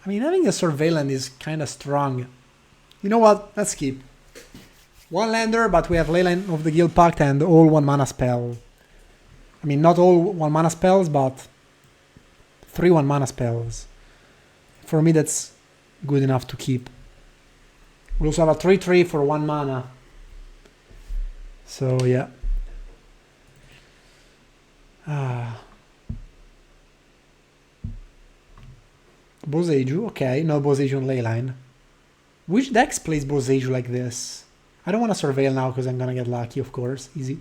I mean, having a Surveillant is kind of strong. You know what? Let's keep. 1 lander, but we have Leyline of the Guildpact and all 1 mana spell. I mean, not all 1 mana spells, but 3 1 mana spells. For me, that's good enough to keep. We also have a 3/3 for 1 mana. So, yeah. Boseiju, okay, no Boseiju on Leyline. Which decks plays Boseiju like this? I don't want to surveil now because I'm gonna get lucky, of course. Easy.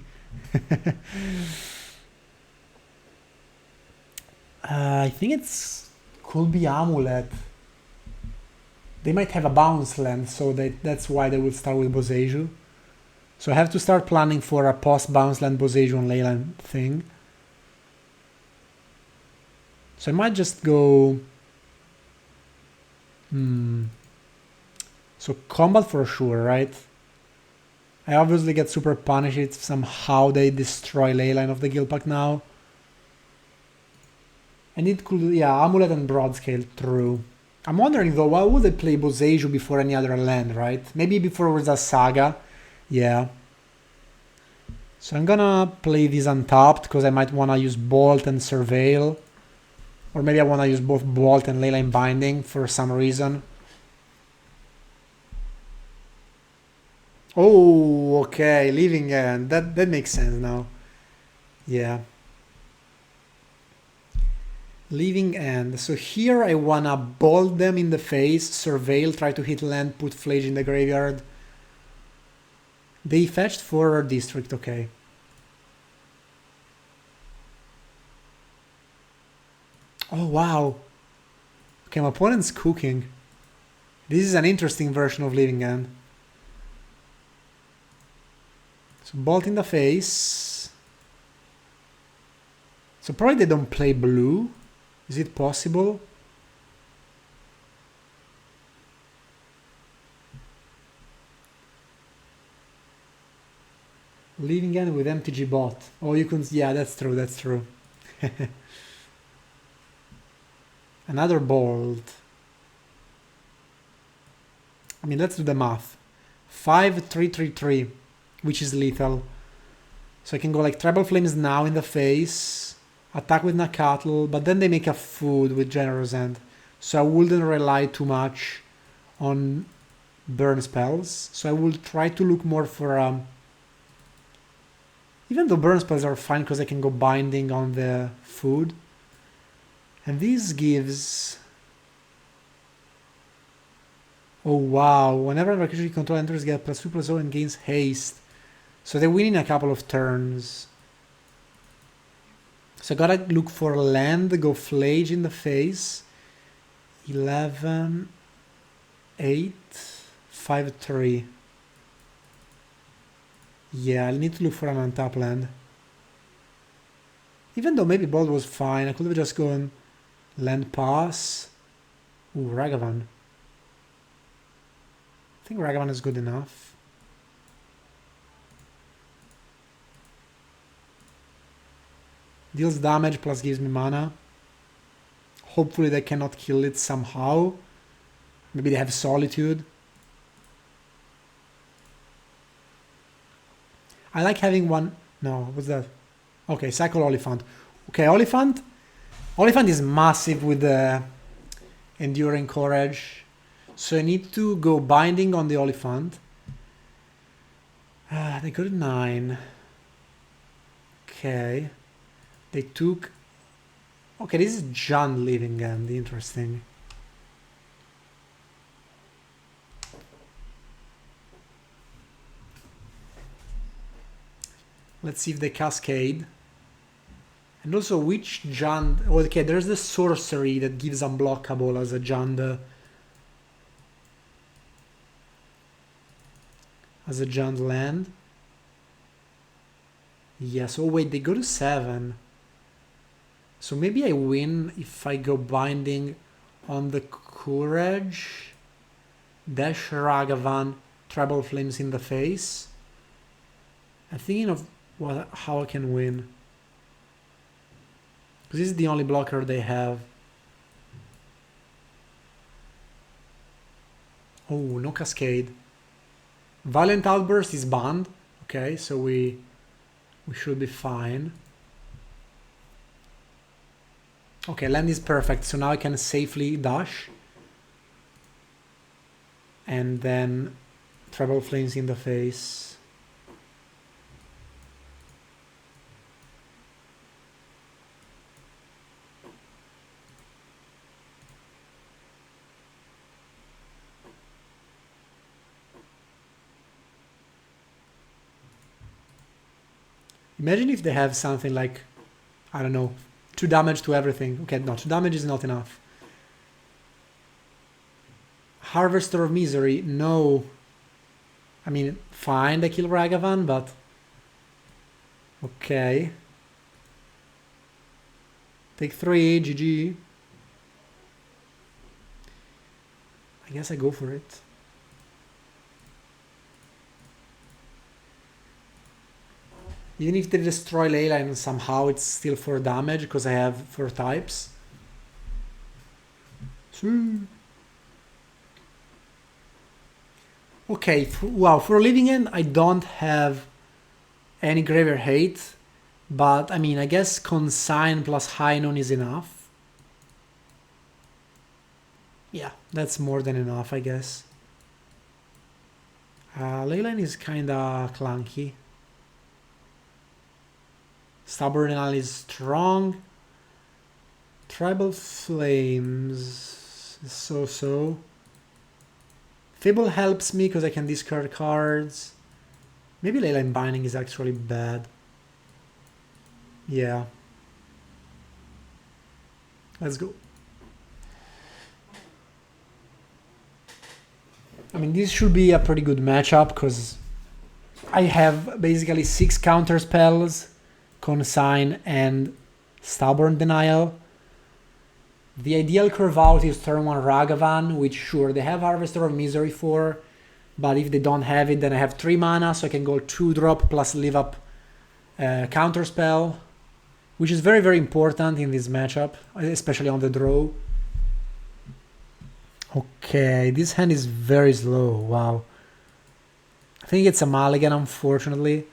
I think it's could be Amulet. They might have a bounce land, so that's why they would start with Boseiju. So I have to start planning for a post-bounce land Boseiju on Leyline thing. So I might just go... So combat for sure, right? I obviously get super punished if somehow they destroy Leyline of the Guildpact now. And it could, yeah, Amulet and Broodscale, true. I'm wondering though, why would they play Boseiju before any other land, right? Maybe before it was a Saga, yeah. So I'm gonna play this untapped, because I might want to use Bolt and Surveil. Or maybe I want to use both Bolt and Leyline Binding for some reason. Oh, okay, Living End. That makes sense now. Yeah. Living End. So here I wanna Bolt them in the face, Surveil, try to hit land, put Phlage in the graveyard. They fetched for District, okay. Oh wow. Okay, my opponent's cooking. This is an interesting version of Living End. So Bolt in the face. So probably they don't play blue. Is it possible? Living End with MTG bot. Oh, you can... Yeah, that's true, that's true. Another Bolt. I mean, let's do the math. 5-3-3-3, which is lethal. So I can go like Treble Flames now in the face, attack with Nacatl, but then they make a food with Generous End. So I wouldn't rely too much on burn spells. So I will try to look more for... even though burn spells are fine because I can go Binding on the food. And this gives... Oh wow, whenever an creature you control enters, get +2/+0 and gains haste. So they win in a couple of turns. So I gotta look for land, go Phlage in the face. 11, 8, 5, 3. Yeah, I'll need to look for an untap land. Even though maybe Bolt was fine, I could have just gone land pass. Ooh, Ragavan. I think Ragavan is good enough. Deals damage plus gives me mana. Hopefully they cannot kill it somehow. Maybe they have Solitude. I like having one... No, what's that? Okay, Cycle Oliphant. Okay, Oliphant. Oliphant is massive with the Enduring Courage. So I need to go Binding on the Oliphant. They got 9. Okay. They took... Okay, this is John Living End. Interesting. Let's see if they cascade. And also which Jund... Okay, there's the sorcery that gives unblockable as a Jund. As a Jund land. Yes, oh wait, they go to 7. So maybe I win if I go Binding on the Courage. Dash Ragavan, Treble Flames in the face. I'm thinking of how I can win. Because this is the only blocker they have. Oh, no Cascade. Violent Outburst is banned. Okay, so we should be fine. Okay, land is perfect, so now I can safely dash. And then Treble Flames in the face. Imagine if they have something like, I don't know, 2 damage to everything. Okay, no, 2 damage is not enough. Harvester of Misery, no. I mean, fine, they kill Ragavan, but... Okay. Take 3, GG. I guess I go for it. Even if they destroy Leyline somehow, it's still 4 damage, because I have 4 types. Okay, wow, for a living end, I don't have any Graveyard Hate, but I mean, I guess Consign plus Hainon is enough. Yeah, that's more than enough, I guess. Leyline is kinda clunky. Stubborn Ally is strong. Tribal Flames is so-so. Fable helps me because I can discard cards. Maybe Leyline Binding is actually bad. Yeah. Let's go. I mean, this should be a pretty good matchup because I have basically 6 counter spells, Consign and Stubborn Denial. The ideal curve out is turn 1 Ragavan, which sure, they have Harvester of Misery for, but if they don't have it, then I have 3 mana, so I can go 2-drop plus live up counter spell, which is very, very important in this matchup, especially on the draw. Okay, this hand is very slow, wow. I think it's a mulligan, unfortunately.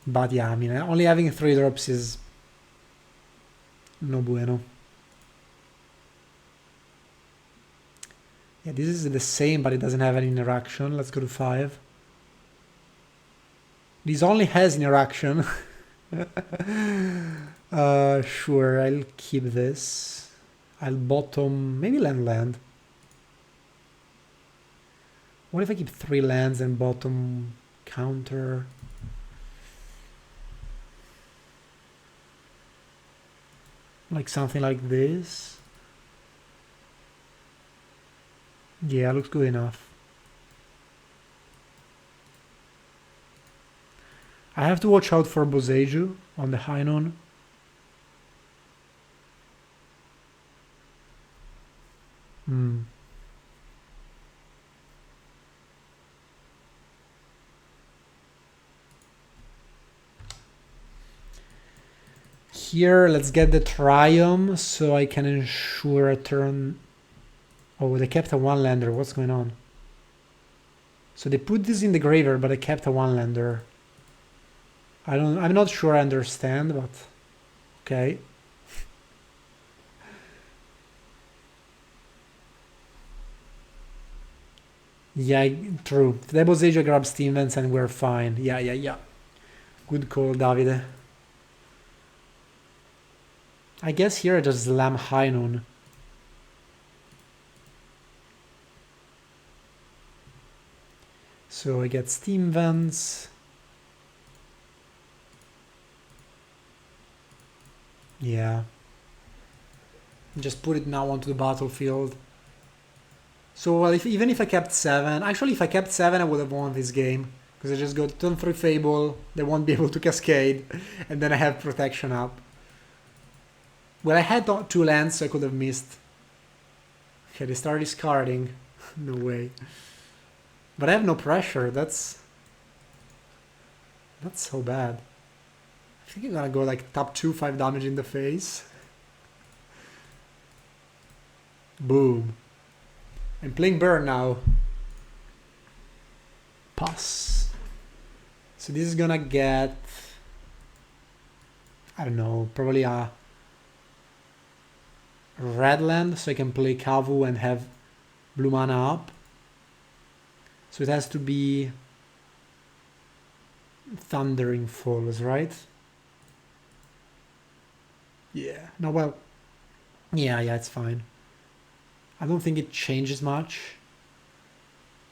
But yeah, I mean, only having 3 drops is no bueno. Yeah, this is the same, but it doesn't have any interaction. Let's go to 5. This only has interaction. Sure, I'll keep this. I'll bottom, maybe land. What if I keep 3 lands and bottom counter? Like something like this. Yeah, looks good enough. I have to watch out for Boseiju on the Hainon. Here, let's get the Triome so I can ensure a turn. Oh, they kept a 1-lander. What's going on? So they put this in the graveyard, but I kept a 1-lander. I'm not sure I understand, but okay. Yeah, true. The Boseiju grabs Steam Vents and we're fine. Yeah. Good call, Davide. I guess here I just slam Hainon. So I get Steam Vents. Yeah. Just put it now onto the battlefield. So well, even if I kept 7, actually if I kept 7 I would have won this game. Because I just got turn 3 Fable, they won't be able to cascade, and then I have protection up. Well, I had 2 lands, so I could have missed. Okay, they start discarding. No way. But I have no pressure. That's so bad. I think I'm gonna go like top 2, 5 damage in the face. Boom. I'm playing burn now. Pass. So this is gonna get, I don't know, probably a red land, so I can play Kavu and have blue mana up. So it has to be Thundering Falls, right? Yeah. No, well, yeah, it's fine. I don't think it changes much.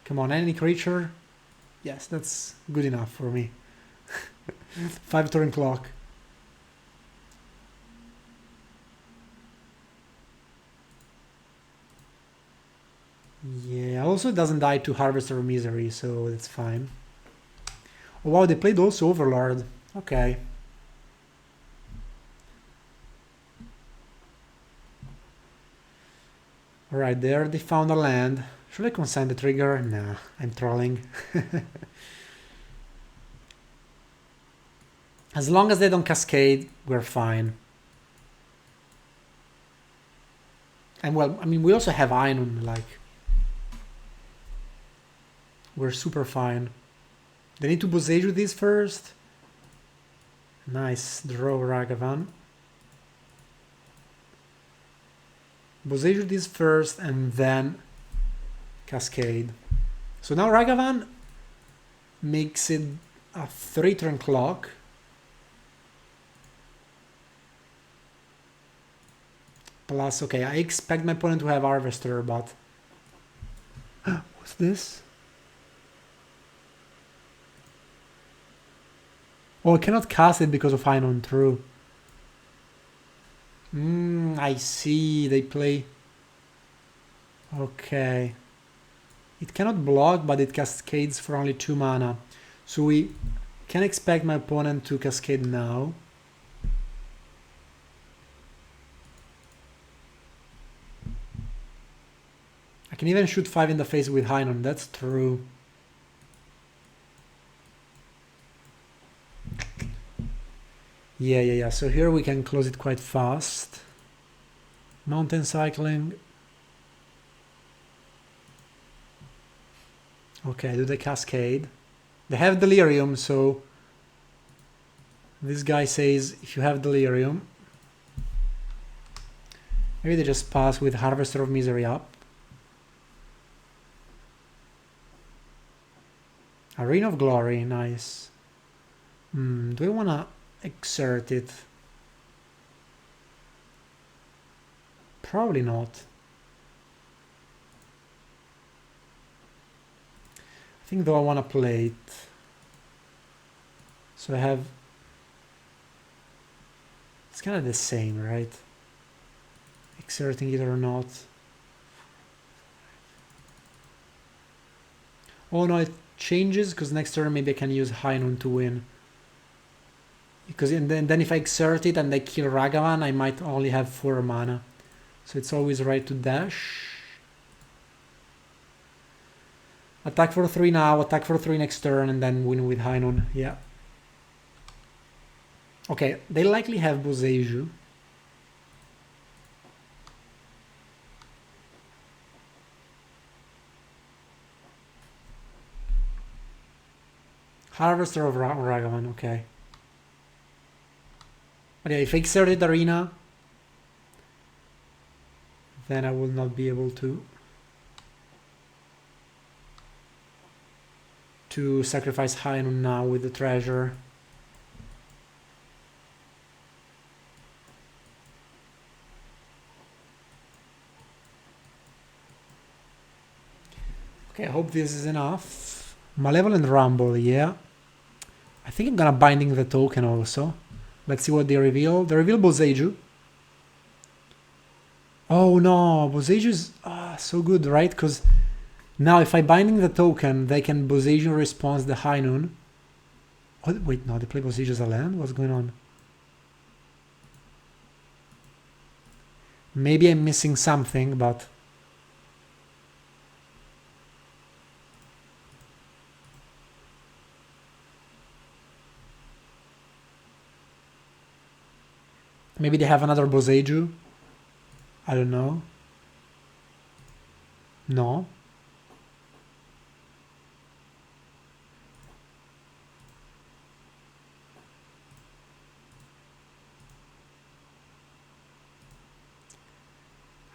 Come on, any creature? Yes, that's good enough for me. 5 turn clock. Yeah, also it doesn't die to Harvester of Misery, so it's fine. Oh wow, they played also Overlord. Okay. Alright, there they found a land. Should I consign the trigger? Nah, I'm trolling. As long as they don't cascade, we're fine. And well, I mean, we also have Ainun, like... We're super fine. They need to Boseiju this first. Nice, draw Ragavan. Boseiju this first and then cascade. So now Ragavan makes it a 3 turn clock. Plus, okay, I expect my opponent to have Harvester, but... What's this? Oh, I cannot cast it because of Ainun, true. I see, they play... Okay. It cannot block, but it cascades for only 2 mana. So we can expect my opponent to cascade now. I can even shoot 5 in the face with Ainun, that's true. Yeah. So here we can close it quite fast. Mountain cycling. Okay, do the cascade. They have Delirium, so this guy says if you have Delirium, maybe they just pass with Harvester of Misery up. Arena of Glory, nice. Do I want to exert it? Probably not. I think though I want to play it. So I have... It's kind of the same, right? Exerting it or not. Oh no, it changes because next turn maybe I can use Ainun to win. Because then if I exert it and I kill Ragavan, I might only have 4 mana. So it's always right to dash. Attack for 3 now, attack for 3 next turn, and then win with Ainun. Yeah. Okay, they likely have Boseiju. Harvester of Ragavan, okay. But yeah, if I exerted Arena, then I will not be able to sacrifice Ainun now with the treasure. Okay, I hope this is enough. Malevolent Rumble, yeah. I think I'm gonna Binding the token also. Let's see what they reveal. They reveal Boseiju. Oh no, Boseiju is so good, right? Because now if I Binding the token, they can Boseiju response the Ainun. Oh, wait, no, they play Boseiju as a land? What's going on? Maybe I'm missing something, but... Maybe they have another Boseiju? I don't know. No.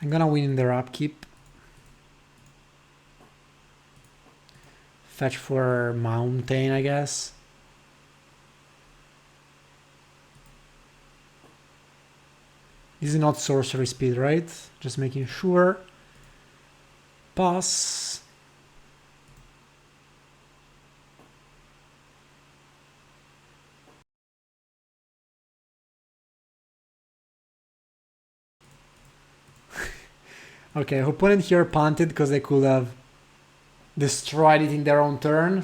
I'm gonna win in their upkeep. Fetch for Mountain, I guess. This is not sorcery speed, right? Just making sure. Pass. Okay, opponent here punted because they could have destroyed it in their own turn.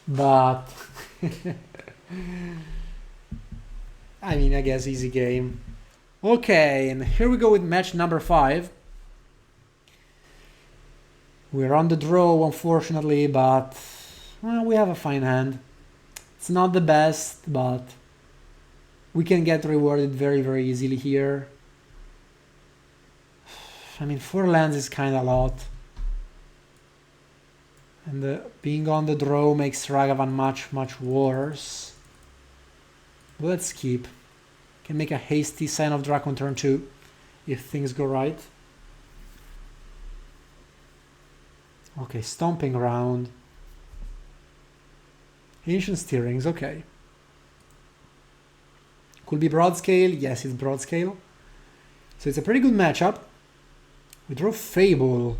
But... I mean, I guess easy game. Okay, and here we go with match number 5. We're on the draw, unfortunately, but well, we have a fine hand. It's not the best, but we can get rewarded very, very easily here. I mean, 4 lands is kind of a lot. And being on the draw makes Ragavan much, much worse. But let's keep. Can make a hasty Scion of Draco on turn 2 if things go right. Okay, stomping around. Ancient Stirrings, okay. Could be Broodscale. Yes, it's Broodscale. So it's a pretty good matchup. We draw Fable.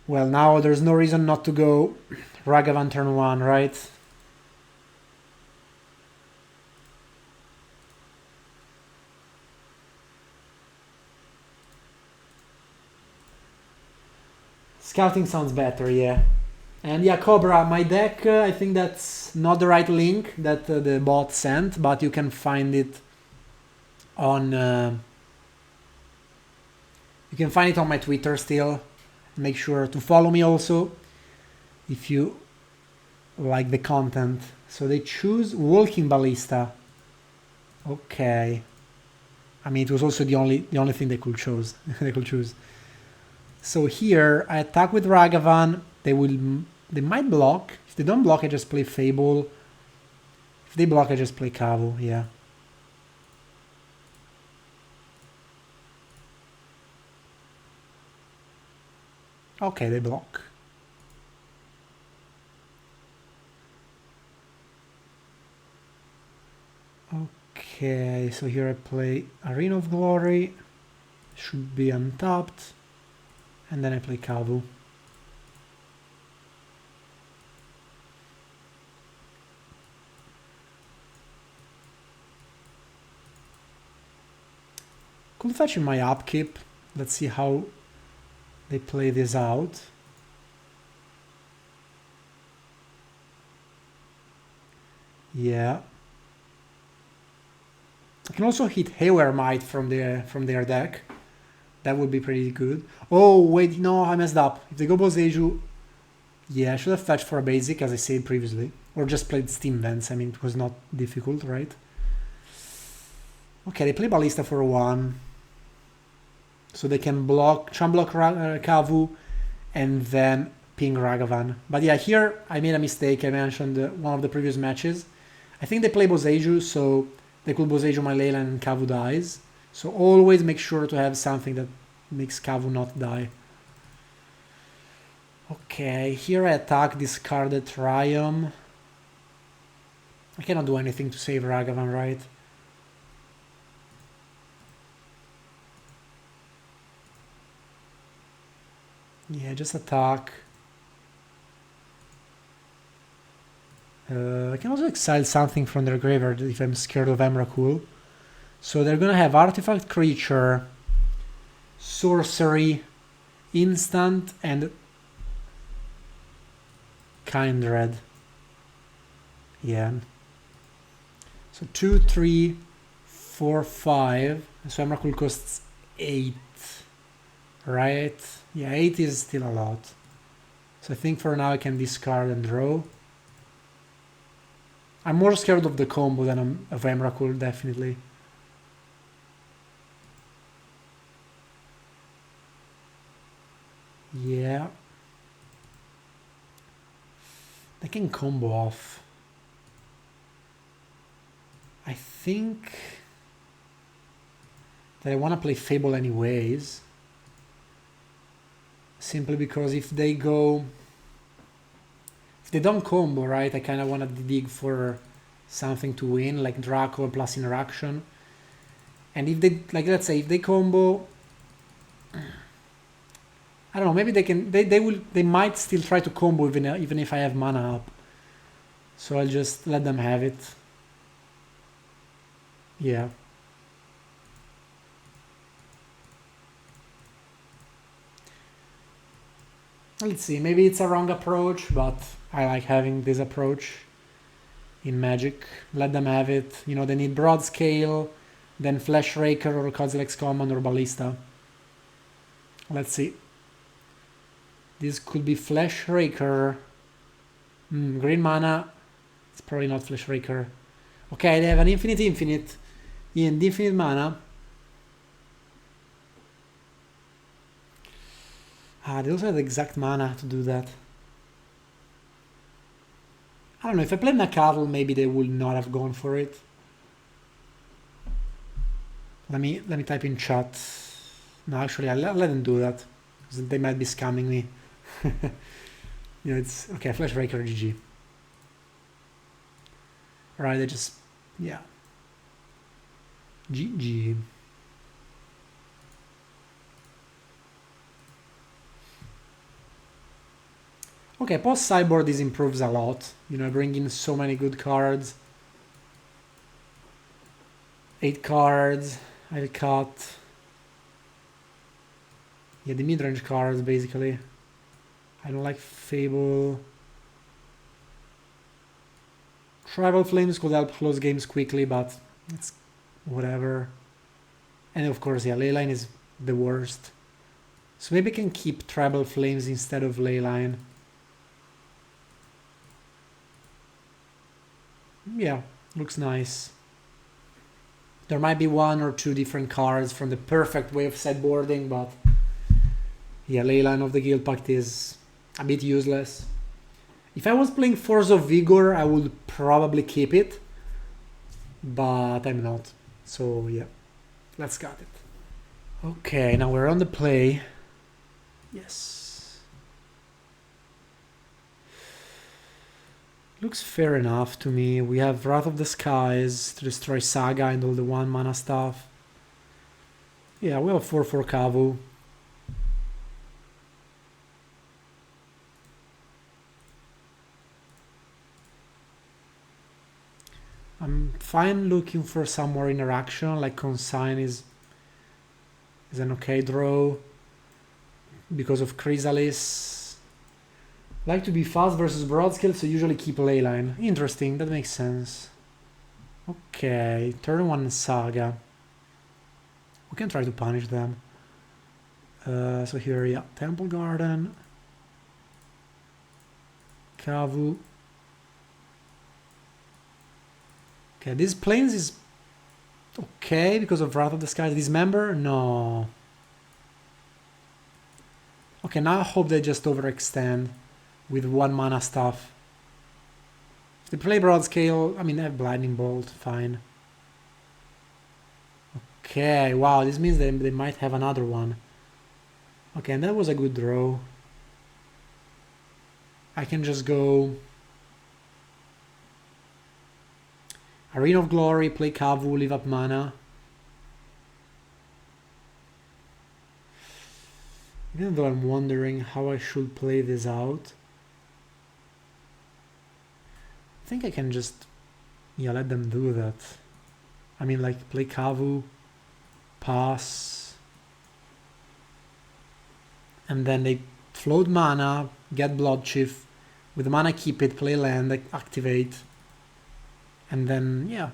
Well, now there's no reason not to go Ragavan turn 1, right? Scouting sounds better, yeah. And yeah, Cobra, my deck, I think that's not the right link that the bot sent, but you can find it on... you can find it on my Twitter still. Make sure to follow me also if you like the content. So they choose Walking Ballista. Okay. I mean, it was also the only thing they could choose. they could choose. So here I attack with Ragavan. They might block. If they don't block, I just play Fable. If they block, I just play Kavu. Yeah. Okay, they block. Okay, so here I play Arena of Glory. Should be untapped. And then I play Kavu. Could fetch in my upkeep. Let's see how they play this out. Yeah. I can also hit Haywire Might from their deck. That would be pretty good. Oh, wait, no, I messed up. If they go Boseiju... Yeah, I should have fetched for a basic, as I said previously. Or just played Steam Vents. I mean, it was not difficult, right? Okay, they play Ballista for 1. So they can block, Chamblock Kavu, and then ping Ragavan. But yeah, here I made a mistake. I mentioned one of the previous matches. I think they play Boseiju, so they could Boseiju my Leyline and Kavu dies. So always make sure to have something that makes Kavu not die. Okay, here I attack, discarded Triome. I cannot do anything to save Ragavan, right? Yeah, just attack. I can also exile something from their graveyard if I'm scared of Emrakul. So they're gonna have Artifact Creature, Sorcery, Instant, and Kindred. Yeah. So 2, 3, 4, 5. So Emrakul costs 8, right? Yeah, 8 is still a lot. So I think for now I can discard and draw. I'm more scared of the combo than of Emrakul, definitely. Yeah. They can combo off. I think that I want to play Fable anyways. Simply because if they go... If they don't combo, right, I kind of want to dig for something to win, like Draco plus interaction. And if they, like, let's say, if they combo... I don't know, maybe they can... They might still try to combo even if I have mana up. So I'll just let them have it. Yeah. Let's see, maybe it's a wrong approach, but I like having this approach in Magic. Let them have it. You know, they need Broodscale, then Flash Raker or Kozilek's Command or Ballista. Let's see. This could be Flash Raker. Green mana. It's probably not Flash Raker. Okay, they have an infinite and infinite mana. They also have the exact mana to do that. I don't know, if I played Nacatl, maybe they would not have gone for it. Let me type in chat. No, actually, I'll let them do that. Because they might be scamming me. You know, it's... Okay, Flash Breaker, GG. Alright, they just... Yeah. GG. Okay, post-sideboard this improves a lot. You know, bring in so many good cards. 8 cards. I'll cut. Yeah, the mid-range cards, basically. I don't like Fable. Tribal Flames could help close games quickly, but it's whatever. And of course, yeah, Leyline is the worst. So maybe I can keep Tribal Flames instead of Leyline. Yeah, looks nice. There might be 1 or 2 different cards from the perfect way of sideboarding, but yeah, Leyline of the Guildpact is a bit useless. If I was playing Force of Vigor, I would probably keep it, but I'm not. So yeah, let's cut it. Okay, now we're on the play. Yes. Looks fair enough to me. We have Wrath of the Skies to destroy Saga and all the 1 mana stuff. Yeah, we have 4/4 Kavu. I'm fine looking for some more interaction, like Consign is an okay draw because of Chrysalis. Like to be fast versus Broodscale, so usually keep Leyline. Interesting, that makes sense. Okay, turn 1 Saga. We can try to punish them. So here, yeah, Temple Garden, Kavu. Okay, this Plains is okay because of Wrath of the Skies. Dismember? No. Okay, now I hope they just overextend with 1 mana stuff. If they play Broodscale, I mean, they have Blinding Bolt, fine. Okay, wow, this means they might have another one. Okay, and that was a good draw. I can just go Arena of Glory, play Kavu, leave up mana. Even though I'm wondering how I should play this out. I think I can just, yeah, let them do that. I mean, like, play Kavu, pass, and then they float mana, get Blood Chief, with mana keep it, play land, activate, and then, yeah.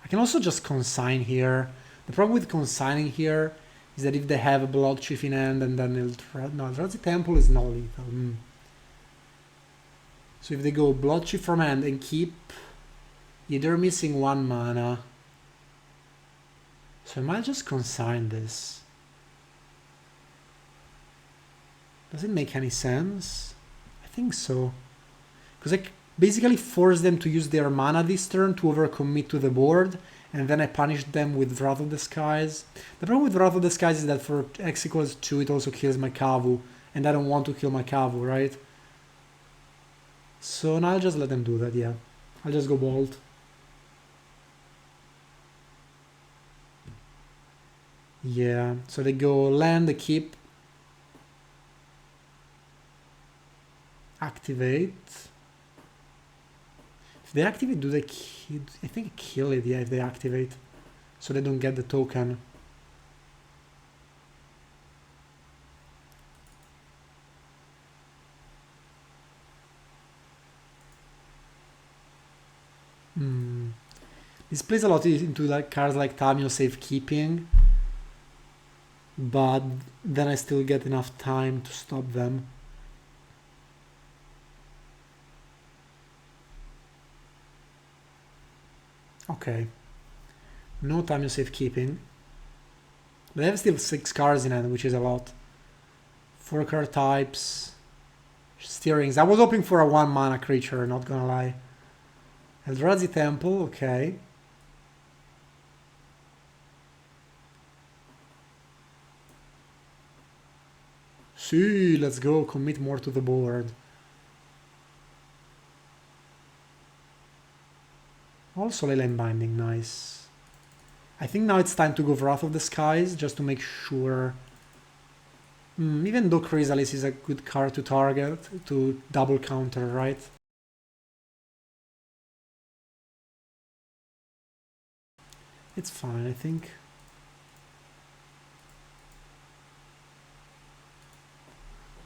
I can also just consign here. The problem with consigning here is that if they have a Blood Chief in hand and then Eldrazi Temple is not lethal. So if they go Blood Chief from hand and keep, they're missing 1 mana. So I might just consign this. Does it make any sense? I think so. Because I basically force them to use their mana this turn to overcommit to the board, and then I punish them with Wrath of the Skies. The problem with Wrath of the Skies is that for X equals 2 it also kills my Kavu, and I don't want to kill my Kavu, right? So now I'll just let them do that, yeah. I'll just go Bolt. Yeah, so they go land, they keep. Activate. If they activate, do they kill? I think kill it, yeah, if they activate. So they don't get the token. This plays a lot into like cards like Tamio Safekeeping, but then I still get enough time to stop them. Okay. No Tamio Safekeeping. They have still 6 cards in hand, which is a lot. 4 card types. Steerings. I was hoping for a 1 mana creature, not gonna lie. Eldrazi Temple, okay. See, let's go commit more to the board. Also Leyline Binding, nice. I think now it's time to go Wrath of the Skies, just to make sure. Even though Chrysalis is a good card to target, to double counter, right? It's fine, I think.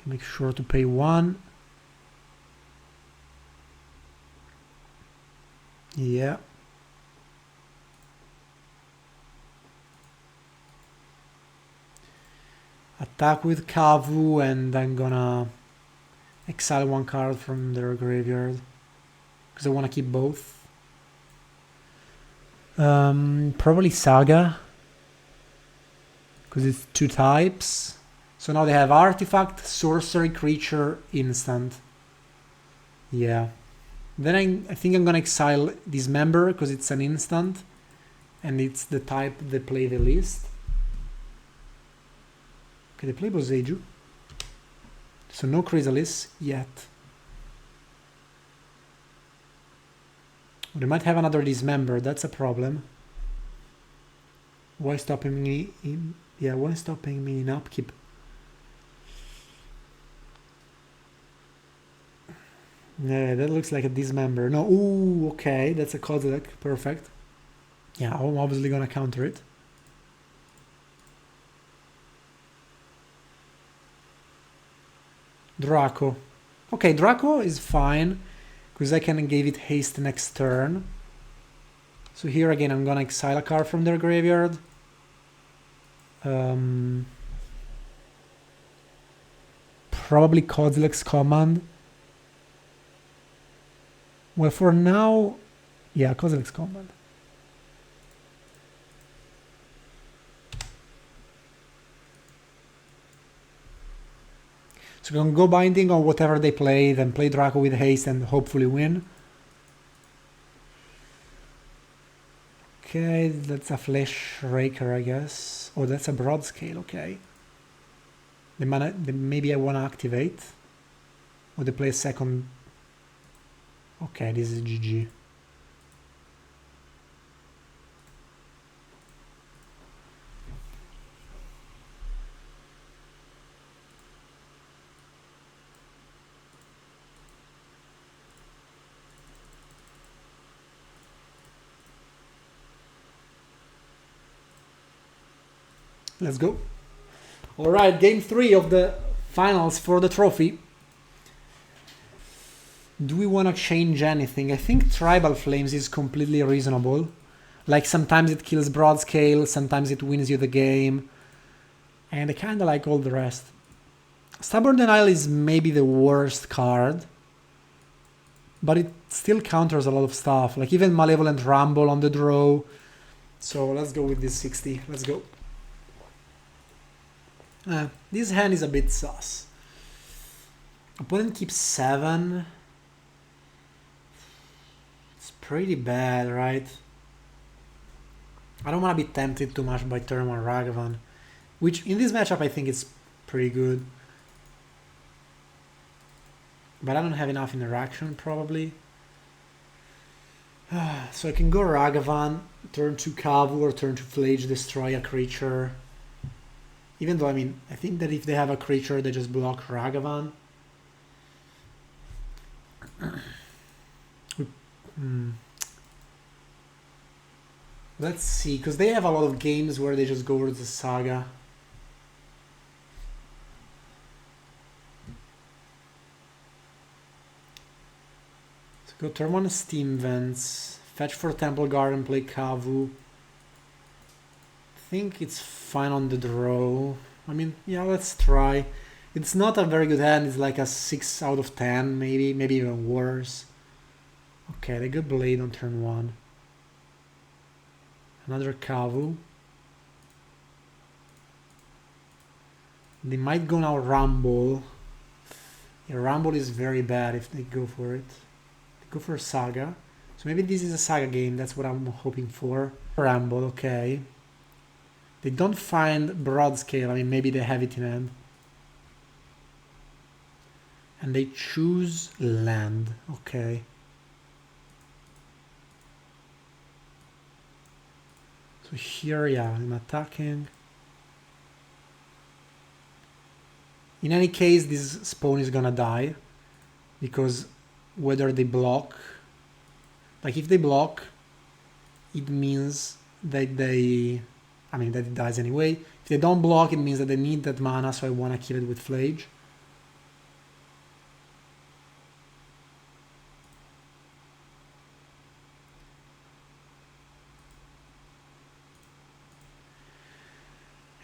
Make sure to pay 1. Yeah. Attack with Kavu, and I'm gonna exile 1 card from their graveyard because I want to keep both. Probably Saga because it's 2 types. So now they have Artifact, Sorcery, Creature, Instant. Yeah. Then I think I'm gonna exile Dismember because it's an instant and it's the type they play the least. Okay, they play Boseiju. So no Chrysalis yet. They might have another Dismember, that's a problem. Why stopping me in... Yeah, why stopping me in upkeep? Yeah, that looks like a Dismember. No, ooh, okay, that's a Kozilek, perfect. Yeah, I'm obviously gonna counter it. Draco. Okay, Draco is fine, because I can give it haste next turn. So here again, I'm gonna exile a card from their graveyard. Probably Kozilek's Command. Well, for now, yeah, Kozilek's Command. So we can go Binding on whatever they play, then play Draco with haste and hopefully win. Okay, that's a Flesh Raker, I guess. Oh, that's a Broodscale, okay. Maybe I want to activate. Or they play a second... Okay, this is GG. Let's go. All right, game 3 of the finals for the trophy. Do we want to change anything? I think Tribal Flames is completely reasonable. Like sometimes it kills Broodscale, sometimes it wins you the game. And I kind of like all the rest. Stubborn Denial is maybe the worst card. But it still counters a lot of stuff. Like even Malevolent Rumble on the draw. So let's go with this 60. Let's go. This hand is a bit sus. Opponent keeps 7. It's pretty bad, right? I don't want to be tempted too much by turn 1 Ragavan. Which in this matchup I think is pretty good. But I don't have enough interaction probably. So I can go Ragavan, turn 2 Kavu or turn 2 Phlage, destroy a creature. Even though, I mean, I think that if they have a creature, they just block Ragavan. Let's see, because they have a lot of games where they just go over the Saga. So go turn 1 Steam Vents, fetch for Temple Garden, play Kavu. I think it's fine on the draw. I mean, yeah, let's try. It's not a very good hand, it's like a 6 out of 10, maybe even worse. Okay, they go Blade on turn 1. Another Kavu. They might go now Rumble. Yeah, Rumble is very bad if they go for it. They go for Saga. So maybe this is a Saga game, that's what I'm hoping for. Rumble, okay. They don't find Broodscale, I mean maybe they have it in hand. And they choose land, okay. So here, yeah, I'm attacking. In any case, this spawn is gonna die. Because whether they block... Like, if they block, it means that they... I mean, that it dies anyway. If they don't block, it means that they need that mana, so I wanna kill it with Phlage.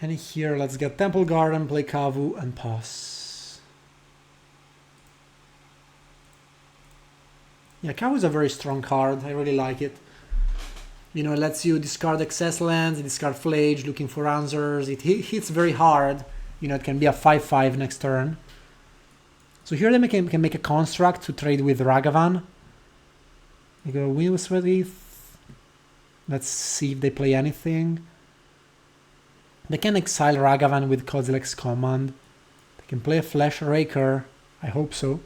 And here, let's get Temple Garden, play Kavu, and pass. Yeah, Kavu is a very strong card. I really like it. You know, it lets you discard excess lands, discard Phlage, looking for answers. It hits very hard. You know, it can be a 5/5 next turn. So here they can make a construct to trade with Ragavan. They go Will Sweatheath. Let's see if they play anything. They can exile Ragavan with Kozilek's Command. They can play a Flesh Raker. I hope so.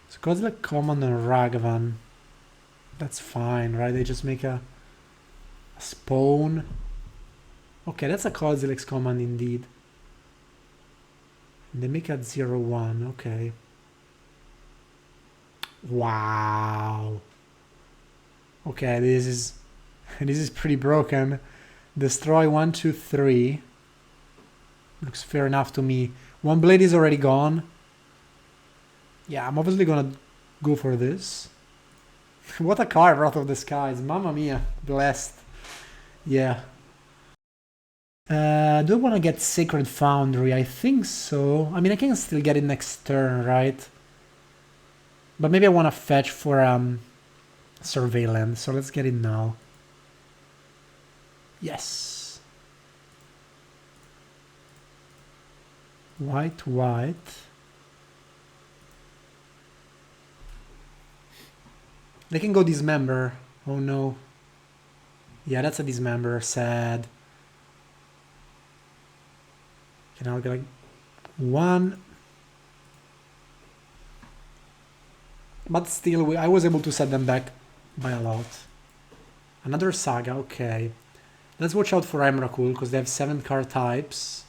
So Kozilek Command and Ragavan. That's fine, right? They just make a spawn. Okay, that's a Kozilek's Command indeed. And they make a 0/1. Okay. Wow. Okay, this is pretty broken. Destroy 1, 2, 3. Looks fair enough to me. One blade is already gone. Yeah, I'm obviously gonna go for this. What a card, Wrath of the Skies. Mamma mia. Blessed. Yeah. Do I want to get Sacred Foundry? I think so. I mean, I can still get it next turn, right? But maybe I want to fetch for Surveillance. So let's get it now. Yes. White, white. They can go Dismember. Oh no. Yeah, that's a Dismember. Sad. Okay, now I'll get like 1. But still, I was able to set them back by a lot. Another Saga, okay. Let's watch out for Emrakul, because they have 7 card types.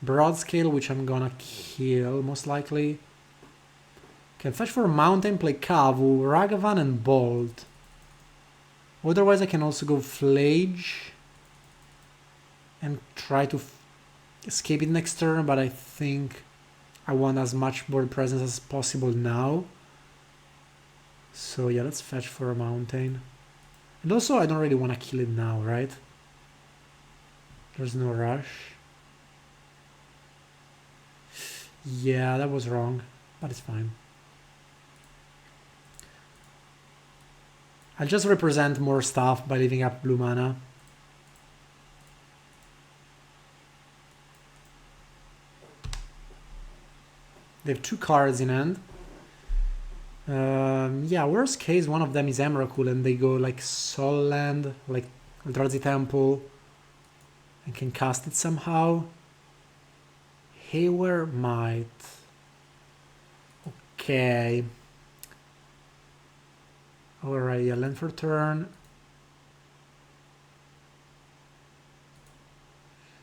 Broodscale, which I'm gonna kill, most likely. Can fetch for Mountain, play Kavu, Ragavan, and Bolt. Otherwise, I can also go Phlage. And try to escape it next turn, but I think I want as much board presence as possible now. So yeah, let's fetch for a mountain. And also I don't really want to kill it now, right? There's no rush. Yeah, that was wrong, but it's fine. I'll just represent more stuff by leaving up blue mana. They have 2 cards in hand. Yeah, worst case, one of them is Emrakul and they go like Soul Land, like Eldrazi Temple, and can cast it somehow. Haywire might. Okay. Alright, yeah, land for turn.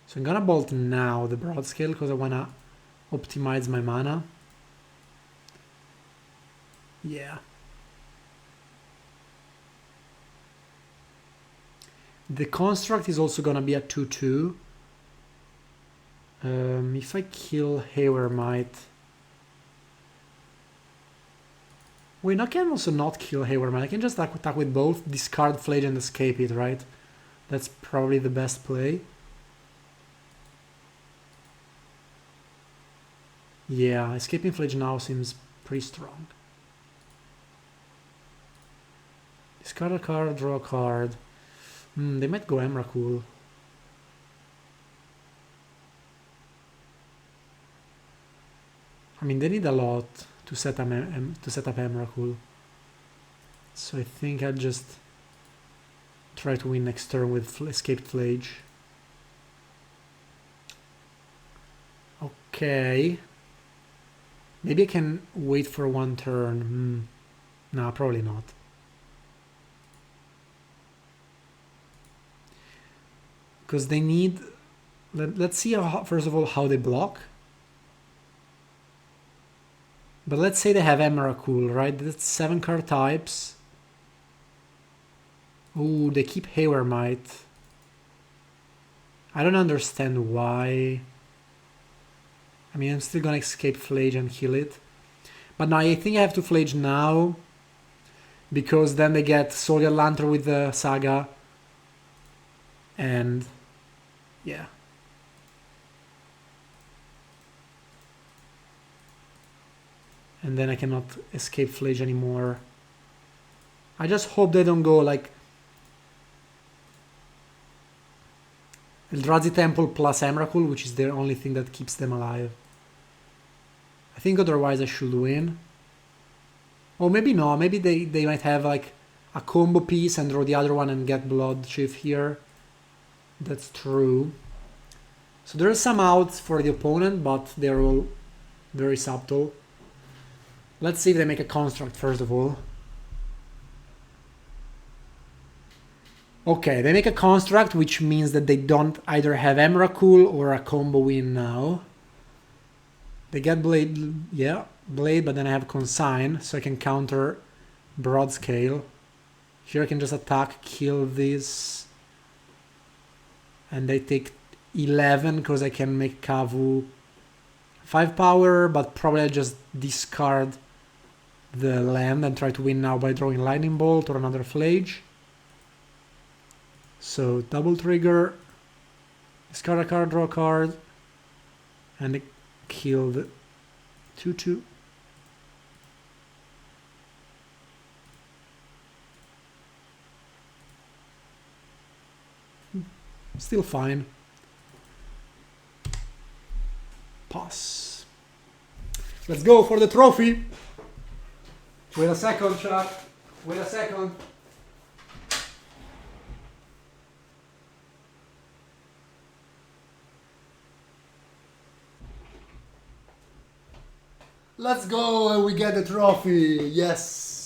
So I'm gonna bolt now the Broodscale because I wanna optimize my mana. Yeah. The construct is also gonna be a 2/2. If I kill Haywire Might. Wait, I can also not kill Haywire Might. I can just attack with both, discard Phlage and escape it, right? That's probably the best play. Yeah, escaping Phlage now seems pretty strong. Discard a card, draw a card. They might go Emrakul. I mean, they need a lot to set up Emrakul. So I think I'll just try to win next turn with escaped Phlage. Okay. Maybe I can wait for 1 turn. No, probably not. Because they need... Let's see, first of all, how they block. But let's say they have Emrakul, right? That's 7 card types. Ooh, they keep Haywire Might. I don't understand why. I mean, I'm still gonna escape Phlage and kill it. But no, I think I have to Phlage now. Because then they get Soulguard Lantern with the Saga. And... yeah. And then I cannot escape Phlage anymore. I just hope they don't go like Eldrazi Temple plus Emrakul, which is the only thing that keeps them alive. I think otherwise I should win. Or maybe no, maybe they might have like a combo piece and draw the other one and get Blood Crypt here. That's true. So there are some outs for the opponent, but they're all very subtle. Let's see if they make a construct first of all. Okay, they make a construct, which means that they don't either have Emrakul or a combo win now. They get Blade, yeah, Blade, but then I have Consign, so I can counter Broodscale. Here I can just attack, kill this. And they take 11 because I can make Kavu 5 power, but probably I'll just discard the land and try to win now by drawing Lightning Bolt or another Phlage. So double trigger, discard a card, draw a card, and it killed 2/2. Still fine. Pass. Let's go for the trophy. Wait a second, chat. Wait a second. Let's go and we get the trophy. Yes.